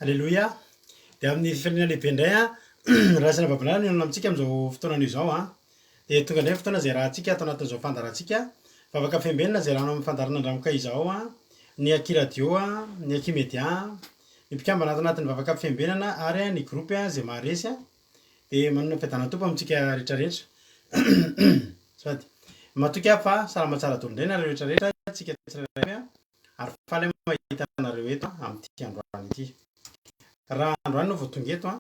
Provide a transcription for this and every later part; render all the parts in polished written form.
Alleloia. Dia amin'ny firenena lehibe indray a rasana babalana no eno amintsika amin'izao fotoanan'io izao a. Dia tonga indray fotoana izay rahantsika atao anatin'izao fandaharantsika vavaka fiembenana izay rahana amin'ny fandarana andramoka izao a, ny Aki radio a, ny Aki media, ny mpikambana ato anatin'ny vavaka fiembenana ary ny gropy izay maharesy a, dia manana fiadanana tompo amintsika rehetrarehetra. Sady matoky aho fa salama tsara daholo indray nareo rehetrarehetra tsika tsirairay a, ary faly mahita anareo eto amin'ity androany ity. Raha androany no vao tonga eto a,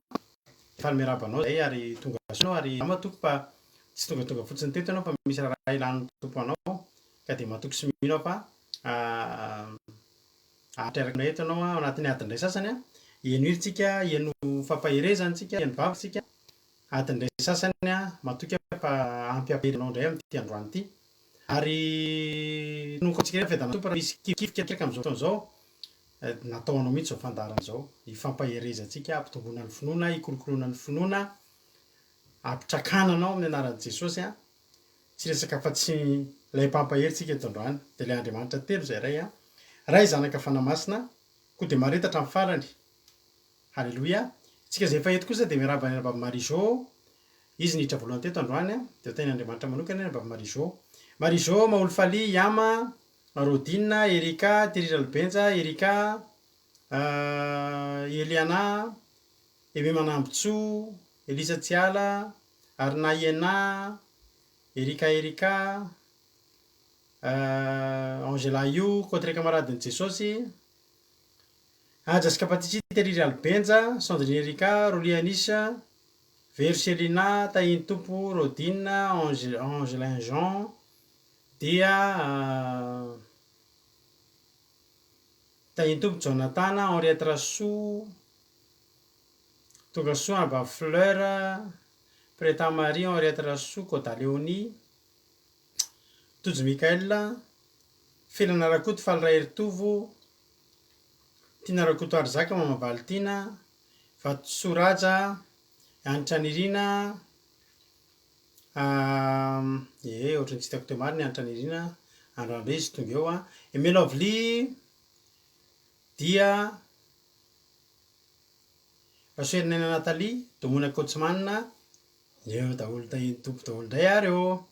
faly miarahaba anao zay ary tonga soa ary matoky fa tsy tonga fotsiny teto ianao fa misy raha ilan'ny tompo anao ka dia matoky sy mino aho fa ahatraraka eto anao ao anatin'ny adiny iray sasany a, hieno tsika, hieno fampaherezantsika, hieno vavintsika adiny iray sasany a, matoky fa ampy apelanao indray amin'ity androany ity. Ary nonoko antsika fiadanana tompo raha misy kifikefika amin'izao fotoana izao, nataonao mihitsy izao fandaharana izao, hifampaherezantsika, ampitomboana ny finoana, hikolokoloana ny finoana, ampitrakàna anao amin'ny anaran'i Jesosy a, tsy resaka fa tsy ilay mpampahery tsika eto androany dia ilay Andriamanitra telo izay iray a, ray zanaka fanahy-masina, koa dia maharetatra amin'ny farany. Halleloia. Tsika izay efa eto kosa dia miarahaba any Baba Marie-Jo, izy niditra voalohany teto androany a, dia ho tain'Andriamanitra manokana Baba Marie-Jo. Marie-Jo, Maolofaly, Yama, Rodine, Erika, Terira Albenja, Erika, Eliana, Ebe Manambotso, Elisa Tsiala, Arina Iena, Erika, Angela Io, Kotre Kamaradin'i Jesosy, Jessica Patisi, Terira Albenja, Sandrine Erika, Rolia Anisa, Verselina, Tahiny Tompo, Rodine, Angelin Jean, dia Tahiny Tompo Jonathan, Henriette Rassou, tonga soa Baba Fleur, Preta Marie, Henriette Rassou, Koda Léonie, Tojo Mikael, Felana Rakoto, Falray Eritovo, Tina Rakoto Arzaka, Mama Valtina, Vato Soraja, Anitra Nirina, ohatran'ny tsy tiako teo marina Anitra Nirina, androandro izy tonga eo a, Emelovely, dia Rasoerinena Natalie, Domona Kotsmanina, eo daholo Tahiny Tompo daholo indray ary eo.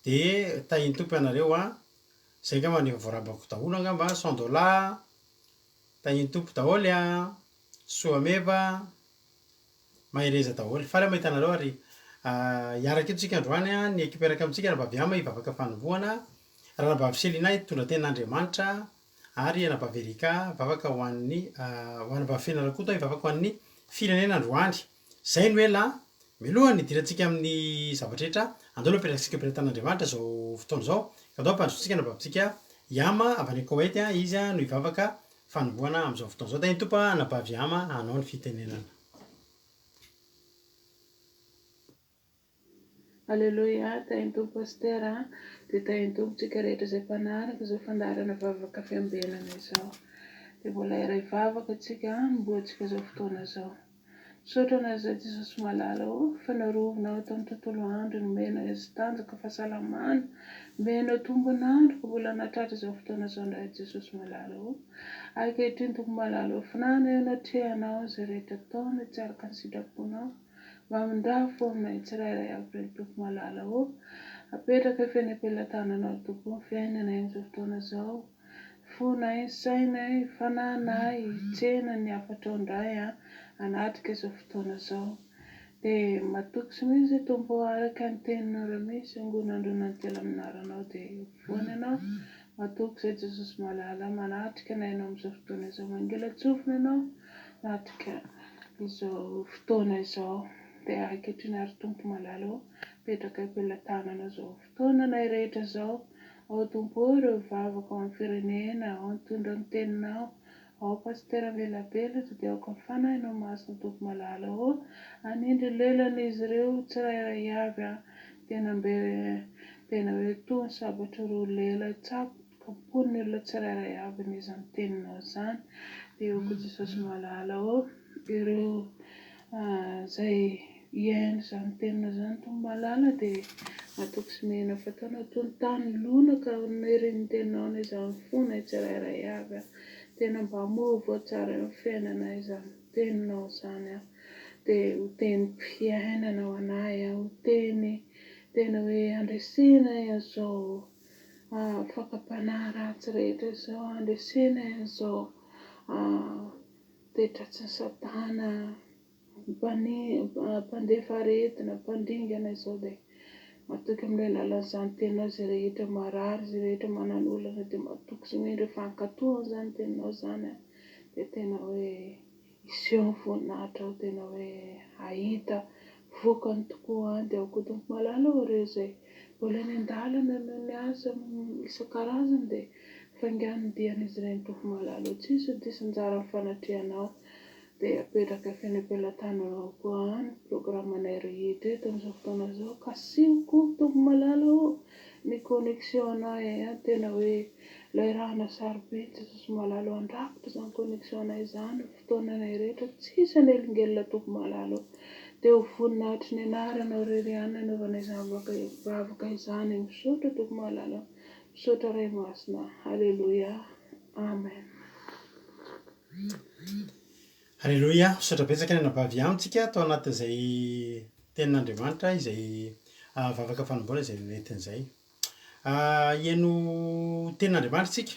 Dia Tahiny Tompo ianareo a, izay angamba ny voarabako daholo angamba, Sandola, Tahiny Tompo daholo a, Soameva, Mahereza daholo. Faly mahita anareo ary hiaraka eto tsika androany a, ny ekipa miaraka amintsika Ranabavy Ama hivavaka fanombohana, Ranabavy Selina hitondra tenin'Andriamanitra, ary Ranabavy Erika hivavaka ho an'ny Ranabavy Fenarakoto hivavaka ho an'ny firenena androany. Izay no ela mialohan'ny hidirantsika amin'ny zavatra rehetra, andao aloha hipetrakantsika ampiretan'Andriamanitra izao fotoana izao, ka andao ampandrosotsika Ranabavitsika Yama avy any Koweïty a, izy a no hivavaka fanombohana amin'izao fotoana izao. Tahiny Tompo Ranabavy Yama, hanao ny fitenenana. Alleluia, Tahiny Tompo Pastera, dia Tahiny Tompo tsika rehetra izay mpanaraka izao fandaharana vavaka fiambenana izao. Dia mbola iray vavaka tsika mboatsika izao fotoana izao. Misaotra anareo Jesosy malala fanarovinao tamin'ny tontolo andro, nomena izy tanjaka fahasalamana, menao tombonandro ka mbola nahatratra izao fotoana izao ndray Jesosy malala. Ankehitriny Tompo malala finana eo natrehanao izay rehetra ataona tsy araka ny sitraponao. Mamindra fo aminay tsirairay avy ireny Tompo malala apetraka fenam-pelantananao Tompo fiainanay amin'izao fotoana izao. Fonay, sainay, fananay, tsenany afatra indray anatrika izao fotoana izao. Dia matoky sy misy Tompo araka ny teninao raha misy angonandronany telo aminaranao dia voany ianao. Matoky izay Jesosy malala manatrika anay ianao amin'izao fotoana izao. Mangela tsofina ianao anatrika izao fotoana izao. Dia ankehitriny ary Tompo malala petraka am-pelantanana izao fotoana anay rehetra izao. Ao Tompo ireo vavaka ao amin'ny firenena, ao nitondra ny teninao, ao pastera Melabelatra dia ao ka fanahinao masina Tompo malala anindry lelan'izy ireo tsirairay avy tena hoe toy ny sabatra roa lela tsapoka pon'ny olona tsirairay avy n'izany teninao izany. Dia eo koa Jesosy malala ireo izay iaino izany teninao izany Tompo malala dia matoky sy mihena fataonao toy ny tany lona ka nerin'ny teninao izany fonay tsirairay avy tena mba mova tsara eo fiainana izany teninao zany a. Dia ho teny mpiainana ho anahy a, ho teny tena hoe andresena izao fakapanahy ratsy rehetra izao, andresena izao toetratsy ny Satana, mpandefa aretina, mpandingana izao dia matoky amin'ilay lalan'izany teninao izay rehetra marary, izay rehetra manano olana dia matoky sy mindry fankatoana izany teninao izany a. Dia tena hoe hiseho ny voninahitra ao, tena hoe ahita vokany tokoa dia ao koa tompo malala ireo izay mbola any an-dalana no miasa isan-karazany dia faingan'ny dian'izy ireny tompo malala tsisy diso anjara amin'ny fanatrianao. Dia apetraka fiainam-pelantananao koa ny programanay rehetra eto amin'izao fotoana izao, kasioko tompo malala ny connexion-nay tena hoe ilay rahana sarobidy Jesosy malala andrakotra izany connexion-nay izany fotoananay rehetra, tsisy anelingelina tompo malala. Dia ho voninahitry ny anaranao irery ihany nanaovana izany vavaka izany, misaotra tompo malala, misaotra Ray Masina. Halleluia, amen. Halleluia, misaotra betsaka ny anabavy amintsika atao anatin'izay tenin'Andriamanitra izay vavaka fanomboana izay nentin'izay. Ieno tenin'Andriamanitra tsika,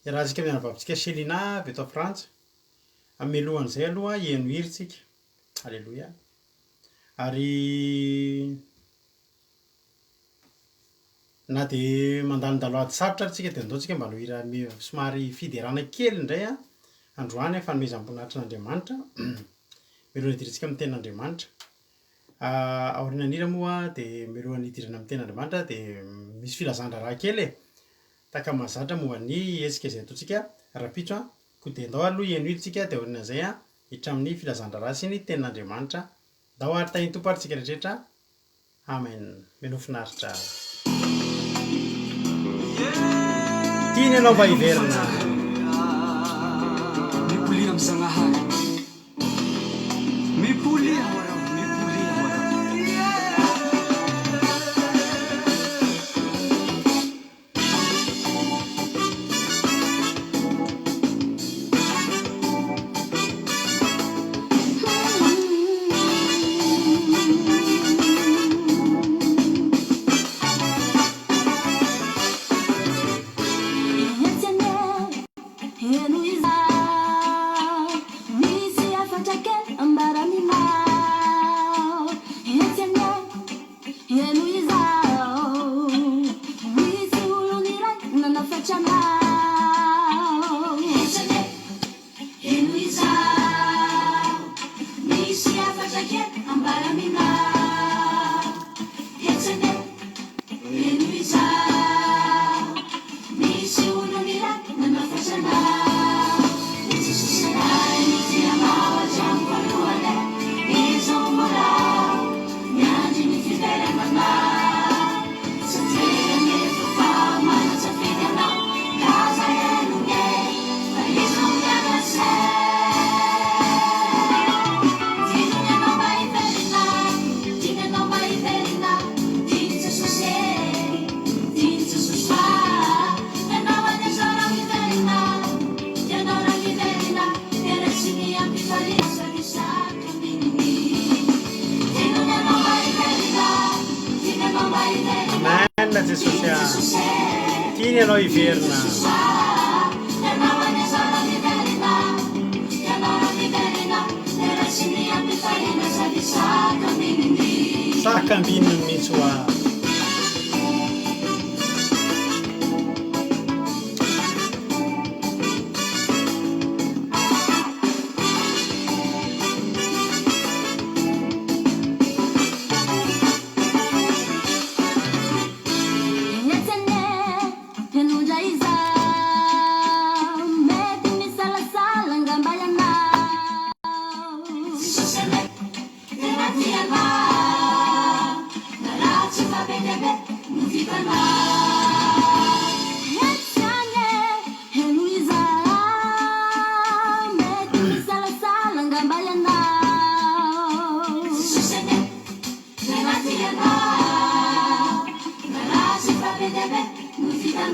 raha tsika amin'ny anabavitsika Selina avy eto Frantsa, amelohan'izay aloha ieno hira tsika. Halleluia. Ary na dia mandalondalo ady sarotra tsika dia andaontsika mba hira somary fiderana kely indray androany fanomezam-boninahitra n'Andriamanitra. Meloana hidirantsika amin'ny tenin'Andriamanitra. Aorianan'hira moa dia meloana hidirana amin'ny tenin'Andriamanitra dia misy filazan-draharaha kely tahaka mahazatra momba ny hetsika izay ataontsika rapitso koa dia andao aloha ieno hira tsika dia aorian'izay hiditra amin'ny filazan-draharaha sy ny tenin'Andriamanitra. Andao ary tahin'ny tompo ary tsika rehetra. Amen. Melo finaritra. Tiany ianao mba hiverina. Mipolia am'Zagnahary. Mipolia hoarao, mipolia hoarao. Tiany ianao hiverina. Sakambininy mihitsy ho aho. Musica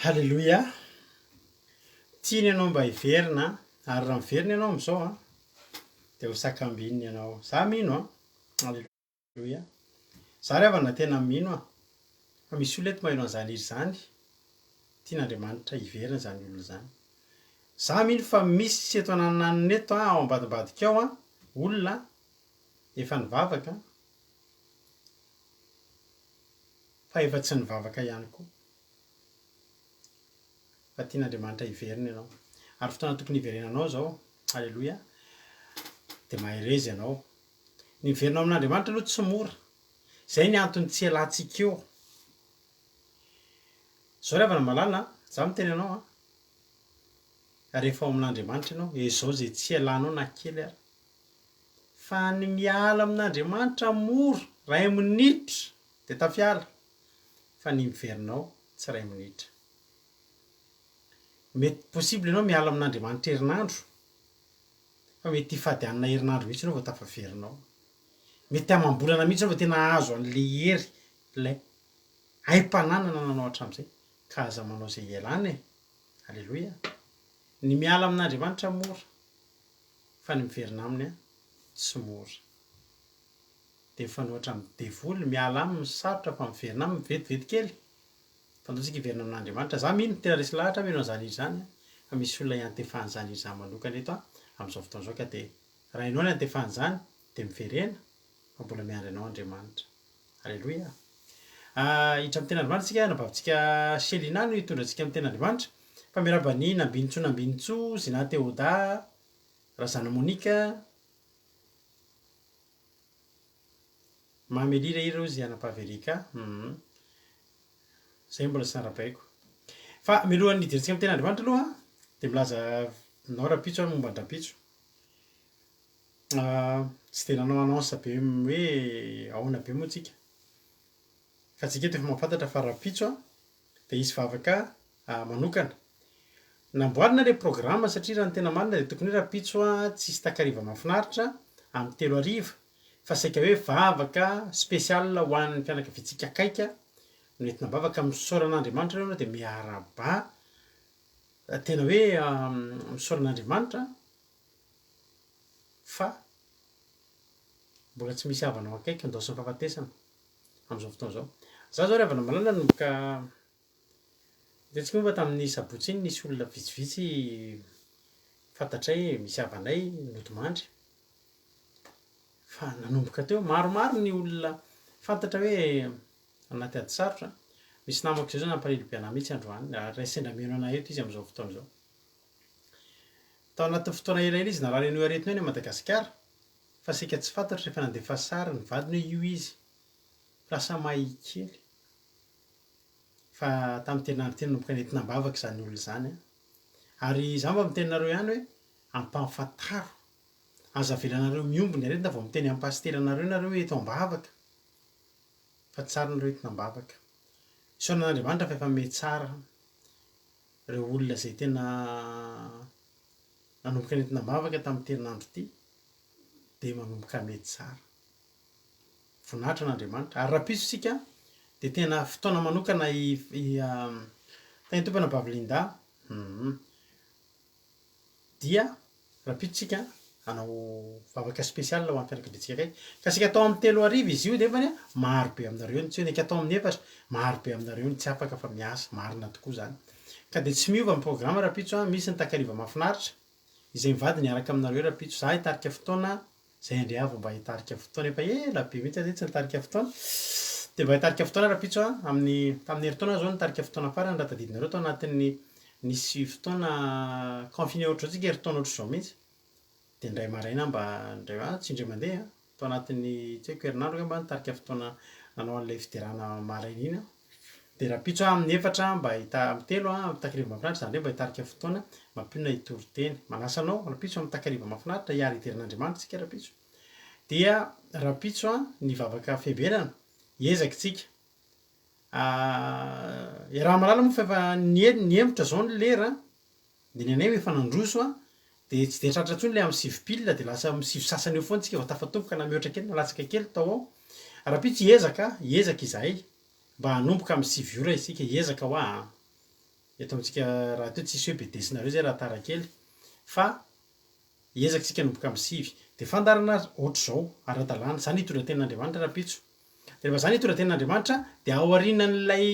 Halleloia. Tiany ianao mba hiverina ary raha miverina ianao am'izao a dia ho sakambinina ianao. Za mino a. Halleloia. Za rehefa na tena mino a fa misy olona eto maheno an'izany izy zany tian'Andriamanitra hiverina zany olona zany. Za mino fa misy eto anananiny eto a ao ambadimbadika ao a olona efa nivavaka fa efa tsy nivavaka ihany koa. Fa tian'Andriamanitra hiverina ianao. Ary fotoana tokony hiverenanao zao, halleloia, dia mahery ianao. Ny hiverinao amin'Andriamanitra aloha tsy mora. Zay ny antony tsy ialantsika eo. Zao rehefa malala, za miteny anao a, rehefa ao amin'Andriamanitra ianao, izao zay tsy ialanao na kely ary. Fa ny miala amin'Andriamanitra mora, ray minitra dia tafiala. Fa ny miverinao tsy ray minitra. Mety possible ianao miala amin'Andriamanitra herinandro, fa mety hifady hanina herinandro mihitsy ianao vao tafaverinao. Mety amam-bolana mihitsy ianao vao tena azo an'ilay hery, ilay aim-pananana nanao hatramin'izay ka aza manao izay ialana e. Halleloia. Ny miala amin'Andriamanitra mora, fa ny miverina aminy a tsy mora. Dia efa nohatra amin'ny devoly miala aminy sarotra fa miverina aminy vetivety kely. Fa ndao tsika hiverina amin'Andriamanitra. Za mino tena resy lahatra mino an'izany izy zany fa misy olona iantefana izany izy zany manokana eto amin'izao fotoana izao ka dia raha ianao no iantefana izany dia miverena fa mbola miandry anao Andriamanitra. Halleloia. Hiditra amin'ny ten'Andriamanitra tsika anabavintsika Selina no hitondra antsika amin'ny ten'Andriamanitra. Fa miarabany Nambinitsoa, Zina Théoda, Razana Monika, Mamelira ira ozy Anapavelika. Zay mbola tsy narabaiko. Fa mialohan'ny hidirantsika amin'ny ten'Andriamanitra aloha dia milaza nao rapitso a momba an-drapitso. Tsy dia nanao annonce be hoe ahoana be moa tsika. Fa tsika eto efa mahafantatra fa rapitso dia izy vavaka manokana. Namboarina ilay programma satria raha ny tena marina dia tokony hoe rapitso tsy hisy takariva mahafinaritra amin'ny 3:00 fa saika hoe vavaka spécial ho an'ny fianakaviantsika akaiky no entina bavaka misaoran'Andriamanitra ianao dia miaraba tena hoe misaoran'Andriamanitra fa mbola tsy misy havanao akaiky andao sy ny fahafatesana amin'izao fotoana izao. Za zao rehefa namalala nomboka hitantsika moa fa tamin'ny sabotsy iny nisy olona vitsivitsy fantatray misy havanay nodomandry. Fa nanomboka teo maromaro ny olona fantatra hoe anaty ady sarotra. Misy namako izay zao nampalahelo be anahy mihitsy androany, ray sendra mino anahy eto izy amin'izao fotoana izao. Tao anaty fotoana elaela izy naharaly an'io aretina io any Madagasikara. Fa saika tsy fantatra rehefa nandefa sary ny vadiny hoe io izy. Lasa mahay kely. Fa tamin'ny terinandro teny nomboka nentina ambavaka izany olona izany. Ary izaho mba miteninareo ihany hoe ampahafantaro. Aza avelanareo miomby ny aretina vao miteny amin'ny pasiteranareo nareo hoe eto ambavaka. Fa tsara nareo entina ambavaka. Isaoran'Andriamanitra fa efa mety tsara ireo olona izay tena nanomboka nentina ambavaka tamin'ny terinandro ity dia manomboka mety tsara. Voninahitra n'Andriamanitra. Ary rapitso isika dia tena fotoana manokana tany tompana Bavlinda dia rapitso isika hanao vavaka spécial ho an'ny fianakaviantsika akaiky. Ka isika atao amin'ny 3:00 izy io dia efany maro be aminareo ny tsy hoe atao amin'ny 4 maro be aminareo ny tsy afaka fa miasa marina tokoa zany. Ka dia tsy miova amin'ny programma rapitso misy ny takariva mahafinaritra izay mivady niaraka aminareo rapitso. Za hitarika fotoana izay andriavo mba hitarika fotoana efa ela be mihitsy azy tsy nitarika fotoana. Dia mba hitarika fotoana rapitso tamin'ny herintaona zao nitarika fotoana farany raha tadidinareo tao anatin'ny nisy fotoana confiné ohatr'izao tsika herintaona ohatr'izao mihitsy. Dia indray maraina mba indray tsy indray mandeha tao anatin'ny tsy haiko herinandro mba nitarika fotoana nanao an'ilay fidirana maraina iny. Dia rapitso amin'ny 4 mba amin'ny 3 takariva mahafinaritra izany hoe mba hitarika fotoana mampionona hitory-teny. Manasa anao rapitso amin'ny takariva mahafinaritra hiary hiderin'Andriamanitra tsika rapitso. Dia rapitso ny vavaka fiambenana hiezaka tsika. Raha malala moa fa efa nihemotra izao ny lera dia ny anay efa nandroso dia tsy dia tratra intsony ilay amin'ny 7 pile dia lasa amin'ny 7 sasany eo foana tsika vao tafatomboka na mihoatra kely nalatsaka kely tao ao. Rapitso hiezaka izahay mba hanomboka amin'ny 7 ora isika hiezaka ho eto amintsika raha teo tsisy hoe be desinareo zay raha tara kely fa ezakitsika nomboka amin'ny sivy de fandarana ohatr' zao ara-dalàna zany hitondra tenin'Andriamanitra rapitso de rehefa zany hitondra tenin'Andriamanitra de ao aorianan'ilay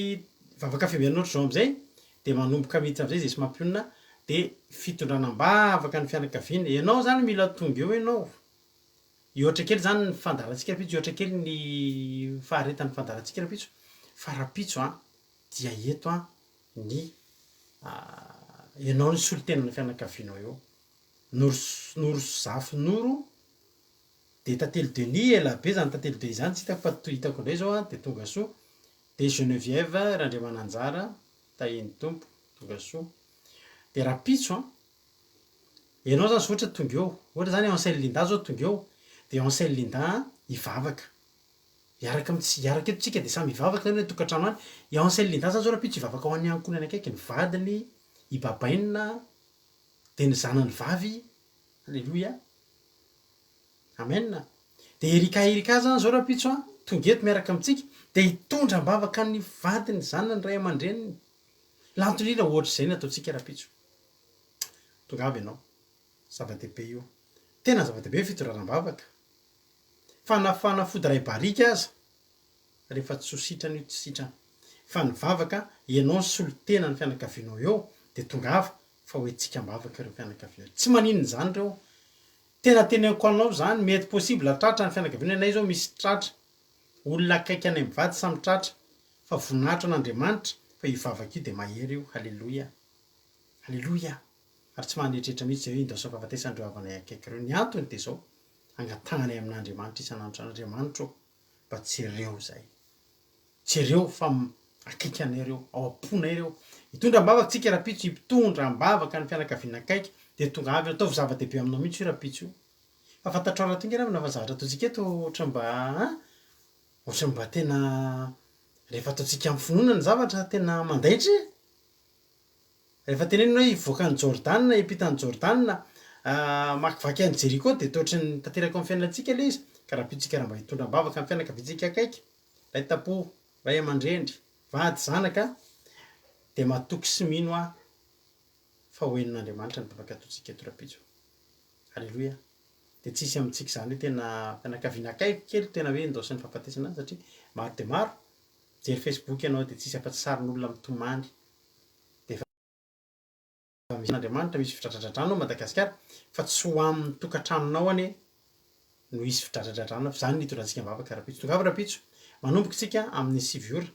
vavaka fiambinana ohatr' zao am'izay de manomboka mihitsy am'izay zay sy mampionina de fitondranam-bavaka ny fianakaviana ianao zany mila tonga eo ianao ioatra kely zany ny fandarantsika rapitso ioatra kely ny faharetan'ny fandarantsika rapitso fa rapitso dia eto ny ianao ny solitenany fianakavianao eo noro zafy noro de tantely Denis elabe zany tantely Denis zany tsy hitako fa hitako indray zao de tonga soa de Geneviève Randriamananjara tahiny tompo tonga soa de rapitso ianao zany so ohatra tonga eo ohatra zany Ansel Linda zao tonga eo de Ansel Linda hivavaka iaraka eto tsika de samy hivavaka zany hoe tokantrano any i Ansel Linda zany zao rapitso hivavaka ho an'ny ankonany akaiky ny vadiny i babaina de ny zanany vavy alleloia amen de Erika zany zao rapitso tonga eto miaraka amitsika de hitondra mbavaka ny vadiny zanany ray aman-dreniny lantolina ohatr'izay ny ataontsika rapitso tonga avy ianao zava-dehibe io tena zava-dehibe fitondranam-bavaka fanafody ray barika aza rehefa tsy ho sitrany io tsy sitrany fa ny vavaka ianao ny solitena ny fianakavianao eo de tonga ava fa hoentsika mbavaka ireo fianakaviana tsy maninona zany reo tena teneko anao zany mety possible tratra ny fianakaviana nay zao misy tratra olona akaiky anay mivady samy tratra fa voninahitra an'Andriamanitra fa hivavaka io de mahery io halleloia halleloia ary tsy mahaneritreritra mihitsy zay hoe indao fahafatesandreo avanay akaiky reo ny antony de zao angatanganay amin'Andriamanitra isan'andro an'Andriamanitra mba jereo zay jereo fa akaiky anay reo ao am-ponay reo hitondra mbavaka tsika rapitso hitondra mbavaka ny fianakaviana akaiky de tonga avy ataovy zava-dehibe aminao mihitsy io rapitso io fa fantatrao tonga na fa zavatra ataontsika eto ohatra mba tena rehefa ataontsika amin'ny finoana ny zavatra tena mandaitry rehefa tenenina hoe ivoaka ny Jordan ipitany Jordan makivaky any Jeriko de tohatry ny tanteraka amin'ny fiainantsika le izy ka rapitsika raha mba hitondra mbavaka amin'ny fianakaviantsika akaiky ray tapo ray aman-drendry vady zanaka de matoky sy mino fa hoenin'Andriamanitra ny bavaka ataontsika eto rapitso halleloia de tsisy amintsika zany hoe tena fianakaviana akaiky kely tena hoe indao sy ny fahafatesana azy satria maro de maro jery Facebook ianao de tsisy afa-tsy sarin'olona mitomany de misy n'Andriamanitra misy fitratradradrano Madagasikara fa tsy ho amin'ny tokantranonao ane no isy fitratradradrano fa zany nitondrantsika mbavaka rapitso tonga avy rapitso manomboka tsika amin'ny 7 ora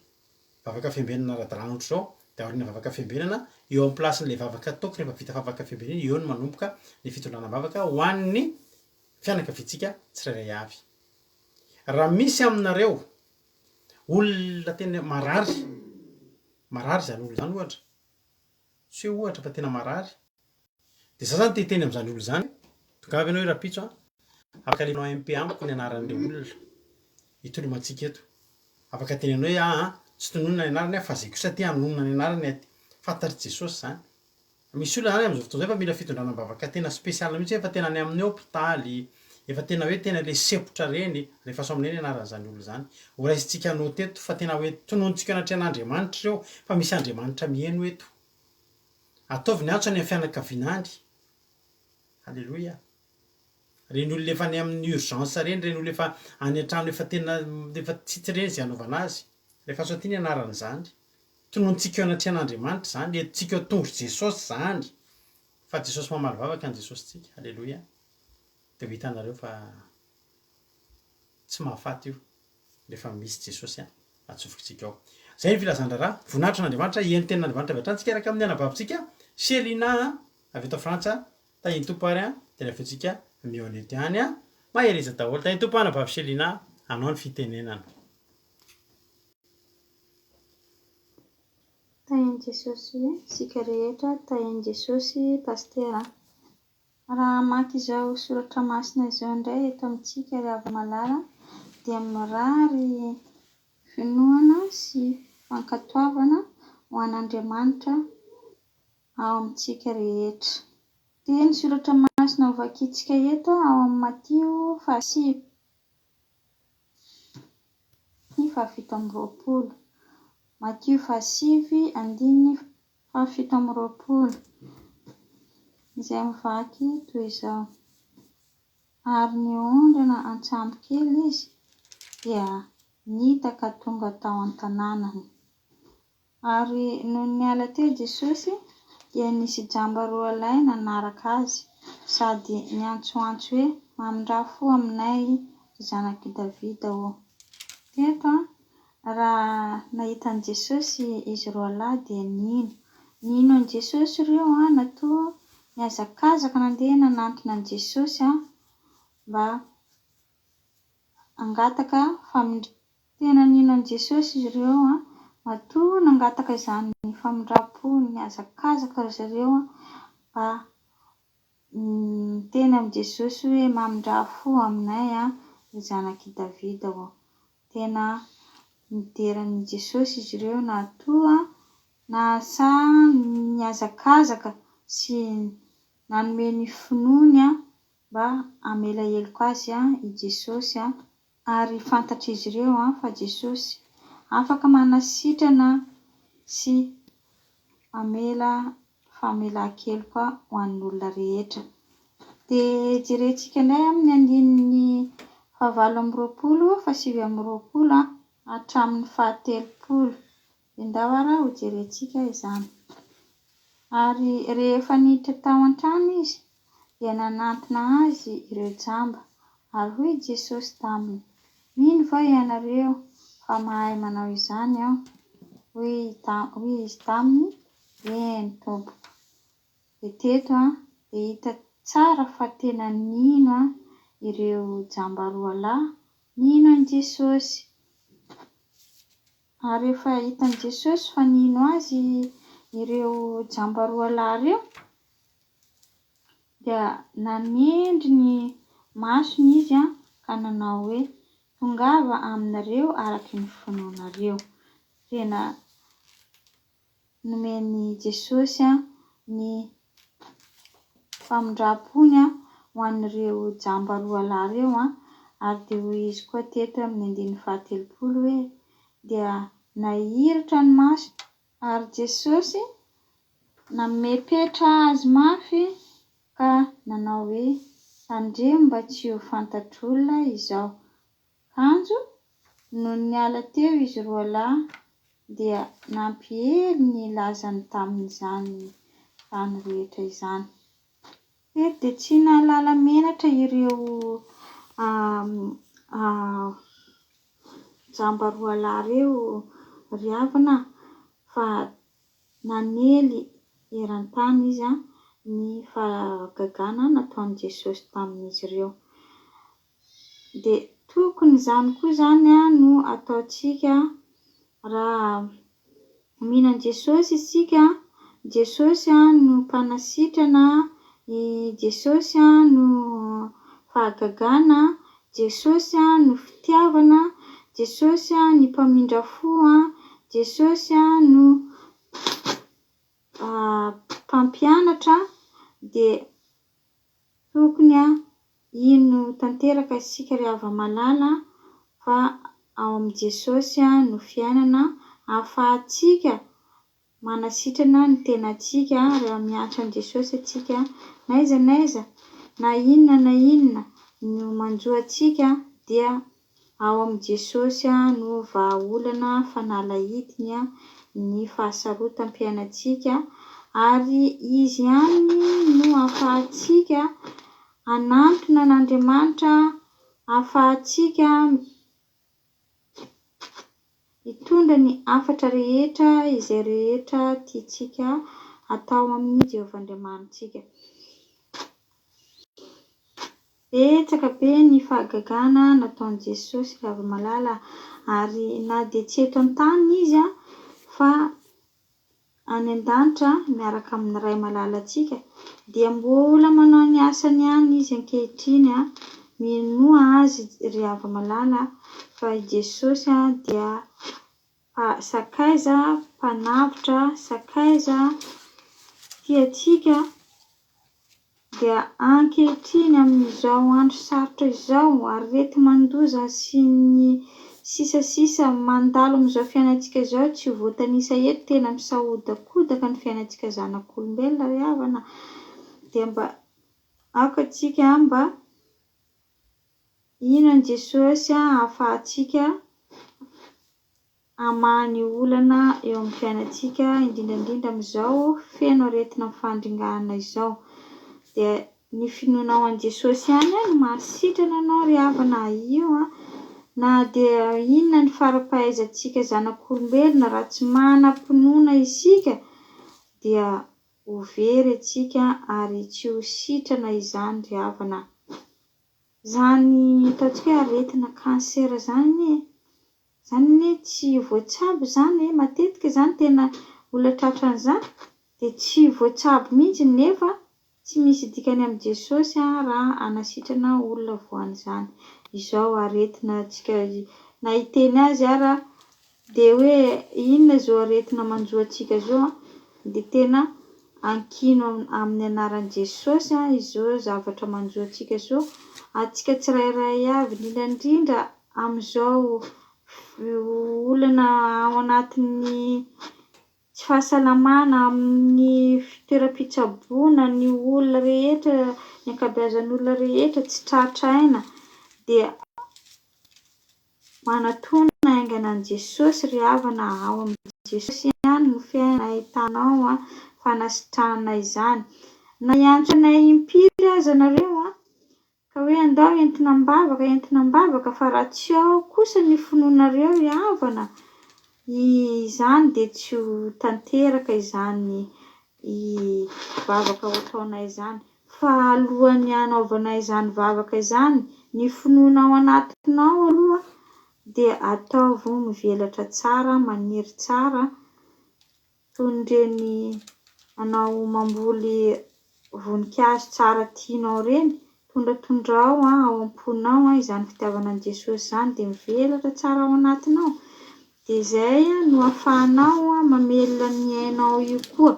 vavaka fiambenana ara-dalàna ohatra zao de aoriana vavaka fiambenana eo amin'ny placen'le vavaka ataoko rehefa vita vavaka fiambenana eo no manomboka ny fitondranam-bavaka ho an'ny fianakaviantsika tsirairay avy raha misy aminareo olona tena marary zany olo zany ohatra tsy hoe ohatra fa tena marary de za zany teteny am'zany olo zany tonga avy ianao hoe rapitso afaka alenao MP amiko ny anaran'le olona hitolomantsika eto afaka tenenao hoe tsy tononona ny anarany fa zay kosa ty anonona ny anarany fantatry Jesosy zany misy olona zany am'zao fotoana zay fa mila fitondranam-bavaka tena spesialy mihitsy efa tena any amin'ny hôpitaly efa tena hoe tena le sepotra reny rehefa so aminay ny anaran'zany olo zany ho raisintsika anao teto fa tena hoe tononontsika anaty an'Andriamanitra reo fa misy Andriamanitra mihaino eto ataovy ny antso any amin'ny fianakavianany halleloia reny olona efa any amin'ny urgence reny olona efa any an-trano efa tena efa tsitsy reny zay anaovana azy rehefa so ty ny anaran'izany tononontsika eo anaty an'Andriamanitra zany entsika eo tongotry Jesosy zany fa Jesosy mamaly vavaka ny Jesosy tsika halleloia de ho hitanareo fa tsy mahafaty io rehefa misy Jesosy atsofokintsika ao zay ny filazandraraha voninahitra n'Andriamanitra ieny tenin'Andriamanitra avy hatrany tsika araka amin'ny anabavintsika Selina avy eto Frantsa tahiny tompo ary de rehefatsika miaonety any mahery izy daholo tahiny tompo anabavy Selina anao ny fitenenana tahiny Jesosy sika rehetra tahiny Jesosy pastera raha maky izao soratra masina izao indray eto amintsika ravy malara dia mirary finoana sy fankatoavana ho an'Andriamanitra ao amintsika rehetra dia ny soratra masina ho vakintsika eto ao amin'ny Matio 7:20 Matio 7:20 17 izay mivaky toy izao. Ary ny ondrana an-trano kely izy dia nitaka tonga tao an-tanànany. Ary noho niala teo Jesosy dia nisy jamba roa lahy nanaraka azy sady niantsoantso hoe mamindraha fo aminay zanaky Davida ô. Teto raha nahitan'i Jesosy izy roa lahy dia nino an Jesosy ireo natoa niazakazaka nandeha nanantona an Jesosy mba angataka tena nino an Jesosy izy ireo matoa nangataka izany famindrapo niazakazaka ry zareo mba tena am Jesosy hoe mamindraha fo aminay zanaky Davida ô. Tena nideran'i Jesosy izy ireo natoa nasa niazakazaka sy nanome ny finoany mba amela heloka azy i Jesosy ary fantatry izy ireo fa Jesosy afaka manasitrana sy amela famelan-keloka ho an'ny olona rehetra. Dia jerentsika indray amin'ny andininy 720 hatramin'ny 130. Indao ara ho jerentsika izany. Ary rehefa niditra tao an-trano izy dia nanantona azy ireo jamba ary hoy Jesosy taminy, mino va ianareo fa mahay manao izany aho? Hoy izy taminy, eny tompoko. Dia teto dia hita tsara fa tena nino ireo jamba roa lahy, nino an Jesosy. Ary rehefa hitan'i Jesosy fa nino azy ireo jamba roa lahy ireo dia nanendry ny masony izy ka nanao hoe tongava aminareo araky ny finoanareo. Tena nomeny Jesosy ny famindrapony ho an'ireo jamba roa lahy ireo ary dia hoy izy koa teto amin'ny 30 hoe dia nahiratra ny maso ary Jesosy namepetra azy mafy ka nanao hoe tandremo mba tsy ho fantatr'olona izao. Kanjo no niala teo izy roa lahy dia nampihely ny lazany tamin'izany tany rehetra izany. Eto dia tsy nalala menatra ireo jamba roa lahy ireo ry havana fa nanely eran-tany izy ny fahagagana nataon'i Jesosy tamin'izy ireo. Dia tokony izany koa izany no ataontsika raha mihinan Jesosy isika. Jesosy no mpanasitrana, Jesosy no fahagagana, Jesosy no fitiavana, Jesosy ny mpamindra fo, Jesosy no mpampianatra. Dia tokony ino tanteraka isika rehefa malala fa ao amin'i Jesosy no fiainana ahafahantsika manasitrana ny tenantsika raha mianatra an Jesosy atsika n'aiza n'aiza na inona no manjoantsika dia ao amin'i Jesosy no vahaolana fanala hidiny ny fahasarotam-piainantsika ary izy ihany no ahafahantsika hanantona an'Andriamanitra, ahafahantsika hitondra ny hafatra rehetra izay rehetra tiantsika atao amin'ny Jehovan-Andriamanitsika. Betsaka be ny fahagagana nataon'i Jesosy rehefa malala ary na dia tsy eto an-tany izy fa any an-danitra miaraka amin'ny ray malalantsika dia mbola manao ny asany ihany izy ankehitriny minoa azy rehefa malala fa i Jesosy dia sakaiza mpanavotra, sakaiza tiantsika dia ankehitriny amin'izao andro sarotra izao arety mandoza sy ny sisasisa mandalo amin'izao fiainantsika zao tsy voatanisa eto tena misaodakodaka ny fiainantsika zanak'olombelona ry havana dia mba akantsika mba ino an Jesosy ahafahantsika hamany olana eo amin'ny fiainantsika indrindrandrindra amin'izao feno aretina mifandringana izao dia ny finoanao an Jesosy ihany no mahasitrana anao ry havana io na dia inona ny fara-pahaizantsika zanak'olombelona raha tsy manam-pinoana isika dia ho very antsika ary tsy ho sitrana izany ry havana. Zany ataontsika hoe aretina kansera zany tsy voatsabo zany matetika zany tena olona tratran'izany dia tsy voatsabo mihitsy nefa tsy misy dikany amin'i Jesosy raha hanasitrana olona voan'izany. Izao aretina antsika na hiteny azy ara dia hoe inona zao aretina manjoantsika zao dia tena ankino amin'ny anaran'i Jesosy izao zavatra manjoantsika zao. Antsika tsirairay avy indrindrandrindra amin'izao olana ao anatin'ny tsy fahasalamana amin'ny fitoeram-pitsaboana ny olona rehetra ny ankabeazan'olona rehetra tsy tratra aina dia manatona aingana an'i Jesosy ry havana ao amin'i Jesosy ihany no fiainana ahitanao fanasitrahana izany. Na hiantso anay impiry aza nareo ka hoe andao entina mibavaka fa raha tsy ao kosa ny finoanareo ry havana izany dia tsy ho tanteraka izany vavaka ho ataonay izany fa alohan'ny hanaovanay izany vavaka izany ny finoana ao anatinao aloha dia ataovo mivelatra tsara maniry tsara toy ireny anao mamboly voninkazo tsara tianao ireny tondratondrao ao am-ponao izany fitiavanan'i Jesosy izany dia mivelatra tsara ao anatinao dia izay no ahafahanao mamelona ny ainao io koa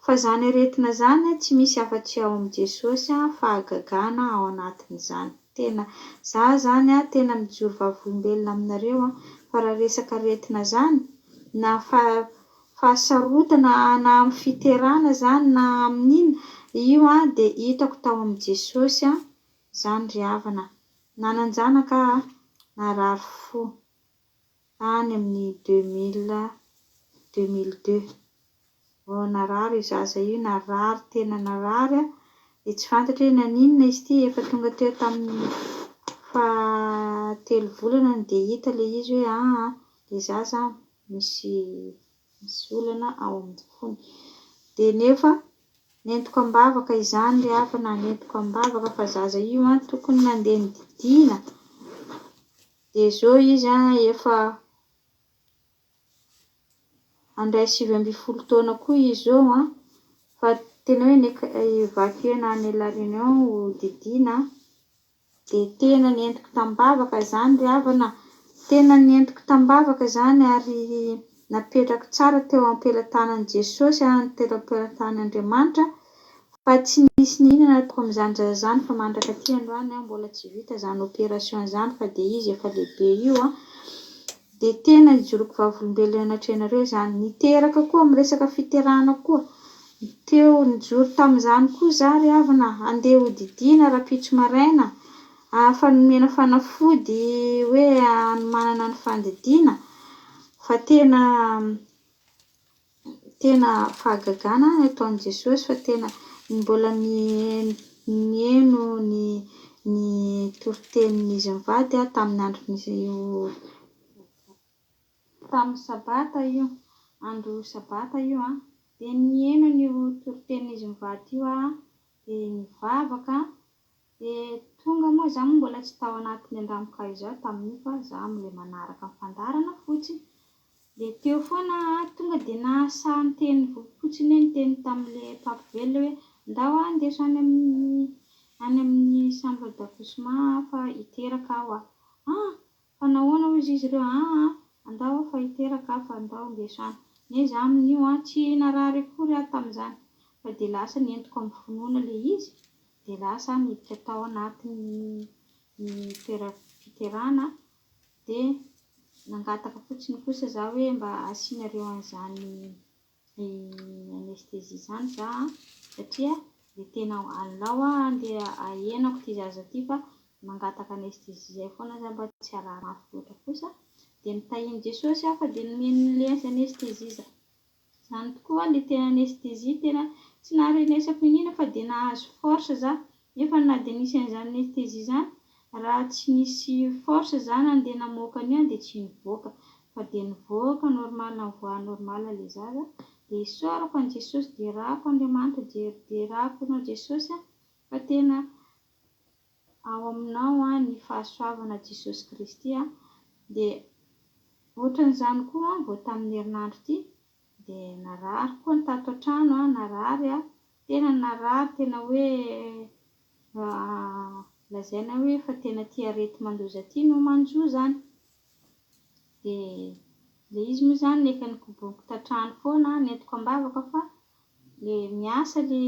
fa izany aretina izany tsy misy afa-tsy ao amin'i Jesosy fa hagagana ao anatin'izany. Tena izaho zany tena mijoro vavolombelona aminareo fa raha resaka aretina izany na fahasarotana na amin'ny fiterana izany na amin'inona io dia hitako tao amin'i Jesosy izany ry havana. Nananjanaka narary fo tany amin'ny 2002 narary io zaza io narary tena narary dia tsy fantatra hoe naninona izy ity efa tonga teo tamin'ny 3 volana dia hita ilay izy hoe dia zaza misy olana ao amin'ny fony dia nefa nentiko am-bavaka izany ry havana nentiko am-bavaka fa zaza io tokony nandeha nididiana dia izao izy efa handray 20 taona koa izy izao fa tena hoe vaky eo na La Réunion didiana dia tena nentiko tam-bavaka izany ry havana tena nentiko tam-bavaka izany ary napetraka tsara teo am-pelantanan'i Jesosy teo am-pelantan'Andriamanitra fa tsy nisy n'inona ataoko amin'izany zaza izany fa mandraka aty androany mbola tsy vita izany opération izany fa dia izy efa lehibe io dia tena nijoroko vavolombelona anatrehanareo izany. Niteraka koa amin'ny resaka fiterana koa teo nijoro tamin'izany koa izaho ry havana andeha ho didiana rapitso maraina fanomena fanafody hoe manana ny fandidiana fa tena fahagagana ataon'i Jesosy fa tena mbola nieno ny toritenin'izy mivady tamin'ny andron'izy tamin'ny sabata io andro sabata io dia nieno ny toritenin'izy mivady io dia nivavaka dia tonga moa izaho mbola tsy tao anatin'ny an-dramoka izao tamin'io fa izaho amin'ilay manaraka ny fandarana fotsiny dia teo foana tonga dia nasahy niteny fotsiny niteny tamin'ilay mpampivelona hoe ndao andeso any amin'ny chambre d'accouchement fa hiteraka aho fa nahoana hozy izy ireo andao fa hiteraka fa andao andeso any ny izaho amin'io tsy narary akory tamin'izany fa dia lasa nentiko amin'ny finoana ilay izy dia lasa niditra tao anatin'ny toeram-piterana dia nangataka fotsiny kosa za hoe mba asianareo an'izany anesthésie izany za satria dia tena alao andeha ahenako ity zaza ity fa mangataka anesthésie izay foana za mba tsy harary mafy loatra kosa dia nitahiny Jesosy aho fa dia nomeny le anesthésie izany tokoa le tena anesthésie tena tsy naharenesako inona fa dia nahazo force za nefa na dia nisy an'izany anesthésie izany raha tsy nisy force zany andeha namoaka an'io dia tsy nivoaka fa dia nivoaka normal ny voix normal le zaza dia isaorako an'i Jesosy dia rahako Andriamanitra dia rahako anao Jesosy fa tena ao aminao ny fahasoavana Jesosy Kristy dia ohatran'izany koa vao tamin'ny herinandro ity dia narary koa ny tato an-trano narary tena narary tena hoe lazaina hoe fa tena tia arety mandoza ity no manjo zany dia le izy moa zany neka nikoboko tan-trano foana nentiko ambavaka fa le miasa le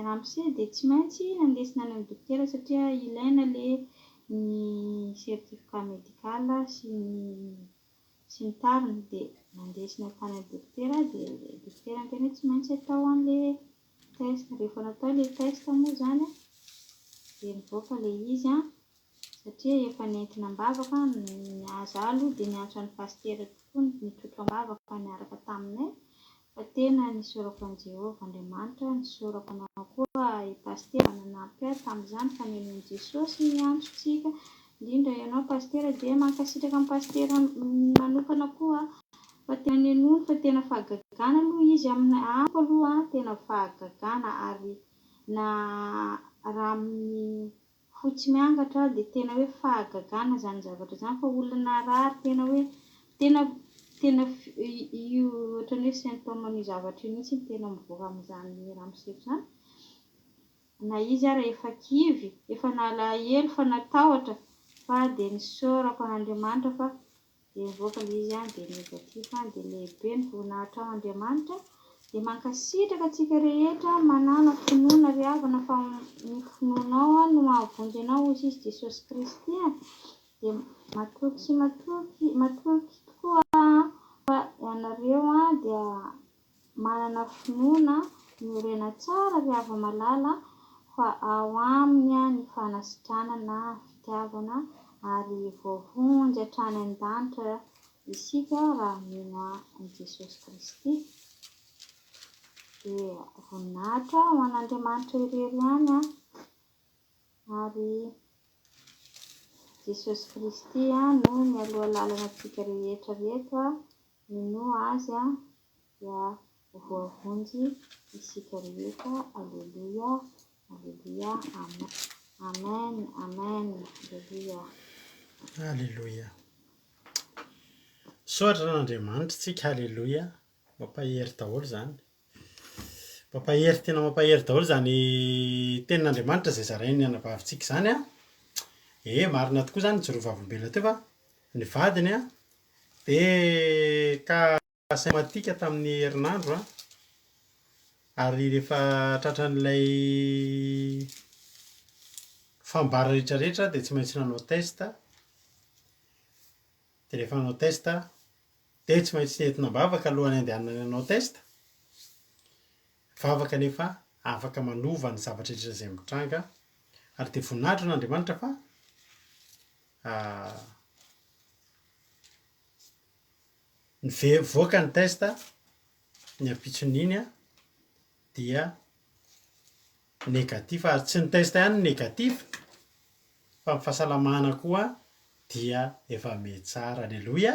ramose dia tsy maintsy nandesina any amin'ny dokotera satria ilaina le ny certificat médical sy ny tariny dia nandesina tany amin'ny dokotera dia le dokotera tena tsy maintsy atao an'le test rehefa natao le test moa zany dia nivoaka le izy satria efa nentina ambavaka niazalo dia niantso an'ny pastera tokoa nitrotro ambavaka niaraka taminay fa tena nisorako an'i Jehovah Andriamanitra nisorako anao koa i pastera nanampy tamin'izany fa nen'i Jesosy niantsontsika indrindra ianao pastera dia mankasitraka amin'ny pastera manokana koa fa tena nenony fa tena fahagagana aloha izy amin'ny amiko aloha tena fahagagana ary na raha amin'ny fotsy miangatra dia tena hoe fahagagana zany zavatra zany fa olona rary tena hoe tena io ohatran'ny hoe symptôme zavatra io mihitsy tena mivoaka amin'izany ramoseko izany na izy ary efa kivy efa nalahelo fa natahotra fa dia nisaorako an'Andriamanitra fa dia nivoaka le izy dia négatif dia lehibe ny voninahitra ao Andriamanitra dia mankasitraka antsika rehetra manana finoana ry havana fa ny finoanao no mahavonjy anao hozy izy Jesosy Kristy dia matoky sy matoky tokoa fa ianareo dia manana finoana miorena tsara ry hava-malala fa ao aminy ny fanasitranana fitiavana ary voavonjy hatrany an-danitra isika raha mino an'i Jesosy Kristy dia voninahitra ho an'Andriamanitra irery ihany ary Jesosy Kristy no mialoha lalana antsika rehetra rehetra mino azy dia voavonjy isika rehetra. Alleluia, alleluia, amen, amen, alleluia. Alleluia. Soatra n'Andriamanitra tsika, alleluia. Mampahery daholo zany. Mampahery tena mampahery daholo zany tenin'Andriamanitra izay zarainy ny anavavintsika izany marina tokoa zany Jerovavolombelona teo fa ny vadiny dia ka matika tamin'ny herinandro ary rehefa tratran'ilay fambara rehetrarehetra dia tsy maintsy nanao test dia rehefa nanao test dia tsy maintsy nentina ambavaka alohan'ny andehanana nanao test vavaka nefa afaka manova ny zavatra rehetra izay mitranga ary dia voninahitra n'Andriamanitra fa voaka ny test ny ampitson'iny dia négatif ary tsy ny test ihany négatif fa ny fahasalamana koa dia efa metsara. Alleluia.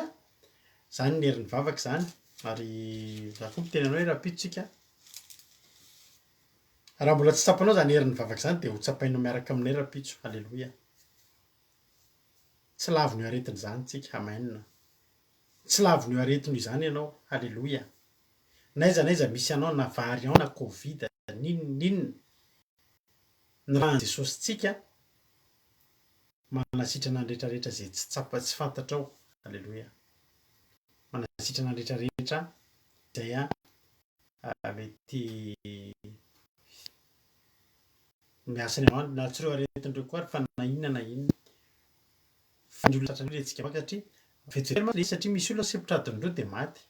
Zany ny herin'ny vavaka izany ary raha koa tena hoe raha pitsika raha mbola tsy tsapanao zany herin'ny vavaka izany dia ho tsapainao miaraka aminay rapitso. Alleluia. Tsy laviny io aretiny izany tsika. Amen. Tsy laviny io aretiny izany ianao. Alleluia. Naiza misy anao na vary ao na covid ninona ny rahan'i Jesosy tsika manasitrana ny rehetrarehetra izay tsy fantatrao. Alleluia. Manasitrana ny rehetrarehetra izay mety miasa ny Andriamanitra na tsy ireo aretin'ireo koa fa na inona fa ny olona tratran'ireo antsika satria vetively satria misy olona sepotradin'ireo dia maty.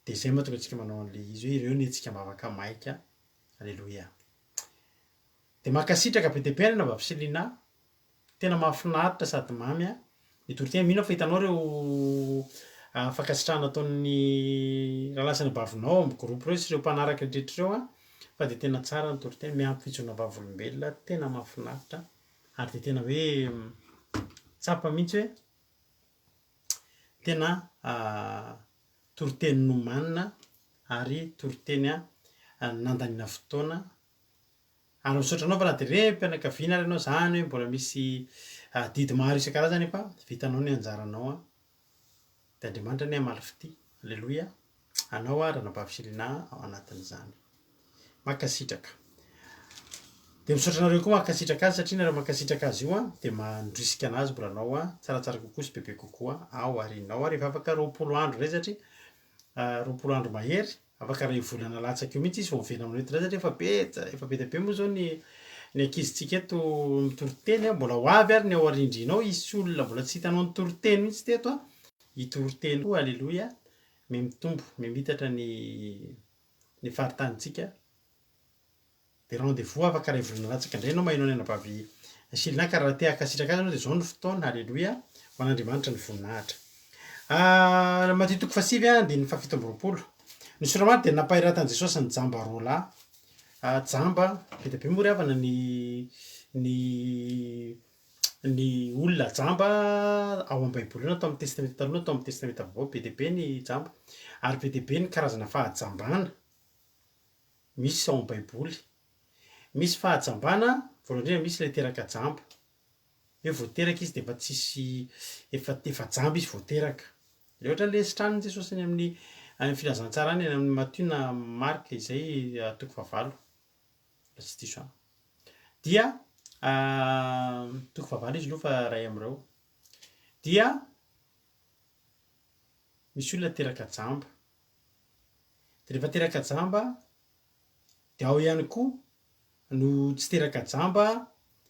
Dia izay mahatonga antsika manao an'ilay izy hoe ireo ny antsika mavaka maika. Alleloia. Dia mankasitraka be dia be any vavy tena mahafinaritra sady mamy a. Ny toriteny mino fa hitanao ireo fankasitrahana ataon'ny rahalasina bavinao amin'ny groupe ireo sy ireo mpanaraka rehetra ireo a. Fa dia tena tsara ny toriteny miampy fitsoana vavolombelona tena mahafinaritra ary dia tena hoe tsapa mihitsy hoe tena toriteny nomanina ary toriteny nandaniana fotoana ary misaotra anao fa na dia rem-pianakaviana ary ianao zany hoe mbola misy didy maro isan-karazany fa vitanao ny anjaranao dia Andriamanitra ny hamaly fity. Alleloia. Anao ranabavy Selina ao anatin'izany mankasitraka. Dia misaotra anareo koa mankasitraka azy satria nareo mankasitraka azy io dia mandrisika anazy mbola anao tsaratsara kokoa sy bebe kokoa ao aorianao rehefa afaka 20 andro indray satria 20 andro mahery afaka ray volana latsaka io mihitsy izy vao miverina aminao eto indray satria efa be dia be moa zao ny ankizitsika eto mitoriteny mbola ho avy ary ny ao arindrinao isy olona mbola tsy hitanao ny toriteny mihitsy teto itoriteny koa. Alleloia. Mitombo mimitatra ny faritanitsika. Dia rendez-vous afaka ray volana latsaka indray ianao mahaino ny anabavy Selina ka raha te hankasitraka azy ianao dia izao ny fotoana. Alleloia. Ho an'Andriamanitra ny voninahitra. Matitoko fasivy dia ny fafito amby roapolo. Ny soramanty dia nampahiratany Jesosy ny jamba roa lahy. Jamba be dia be moa ry havana ny olona jamba ao am-baiboly atao amin'ny testamenta taloha atao amin'ny testamenta vaovao be dia be ny jamba ary be dia be ny karazana fahajambana misy ao am-baiboly. Misy fahajambana voalohany indrindra misy ilay teraka jamba hoe voateraka izy dia efa tsisy efa jamba izy voateraka. Ilay ohatra lesitraniny Jesosy any amin'ny filazantsara any amin'ny Matthieu na Marc izay 19 tsy diso dia 19 izy aloha fa ray amin'ireo dia misy olona teraka jamba dia rehefa teraka jamba dia ao ihany koa no tsy teraka jamba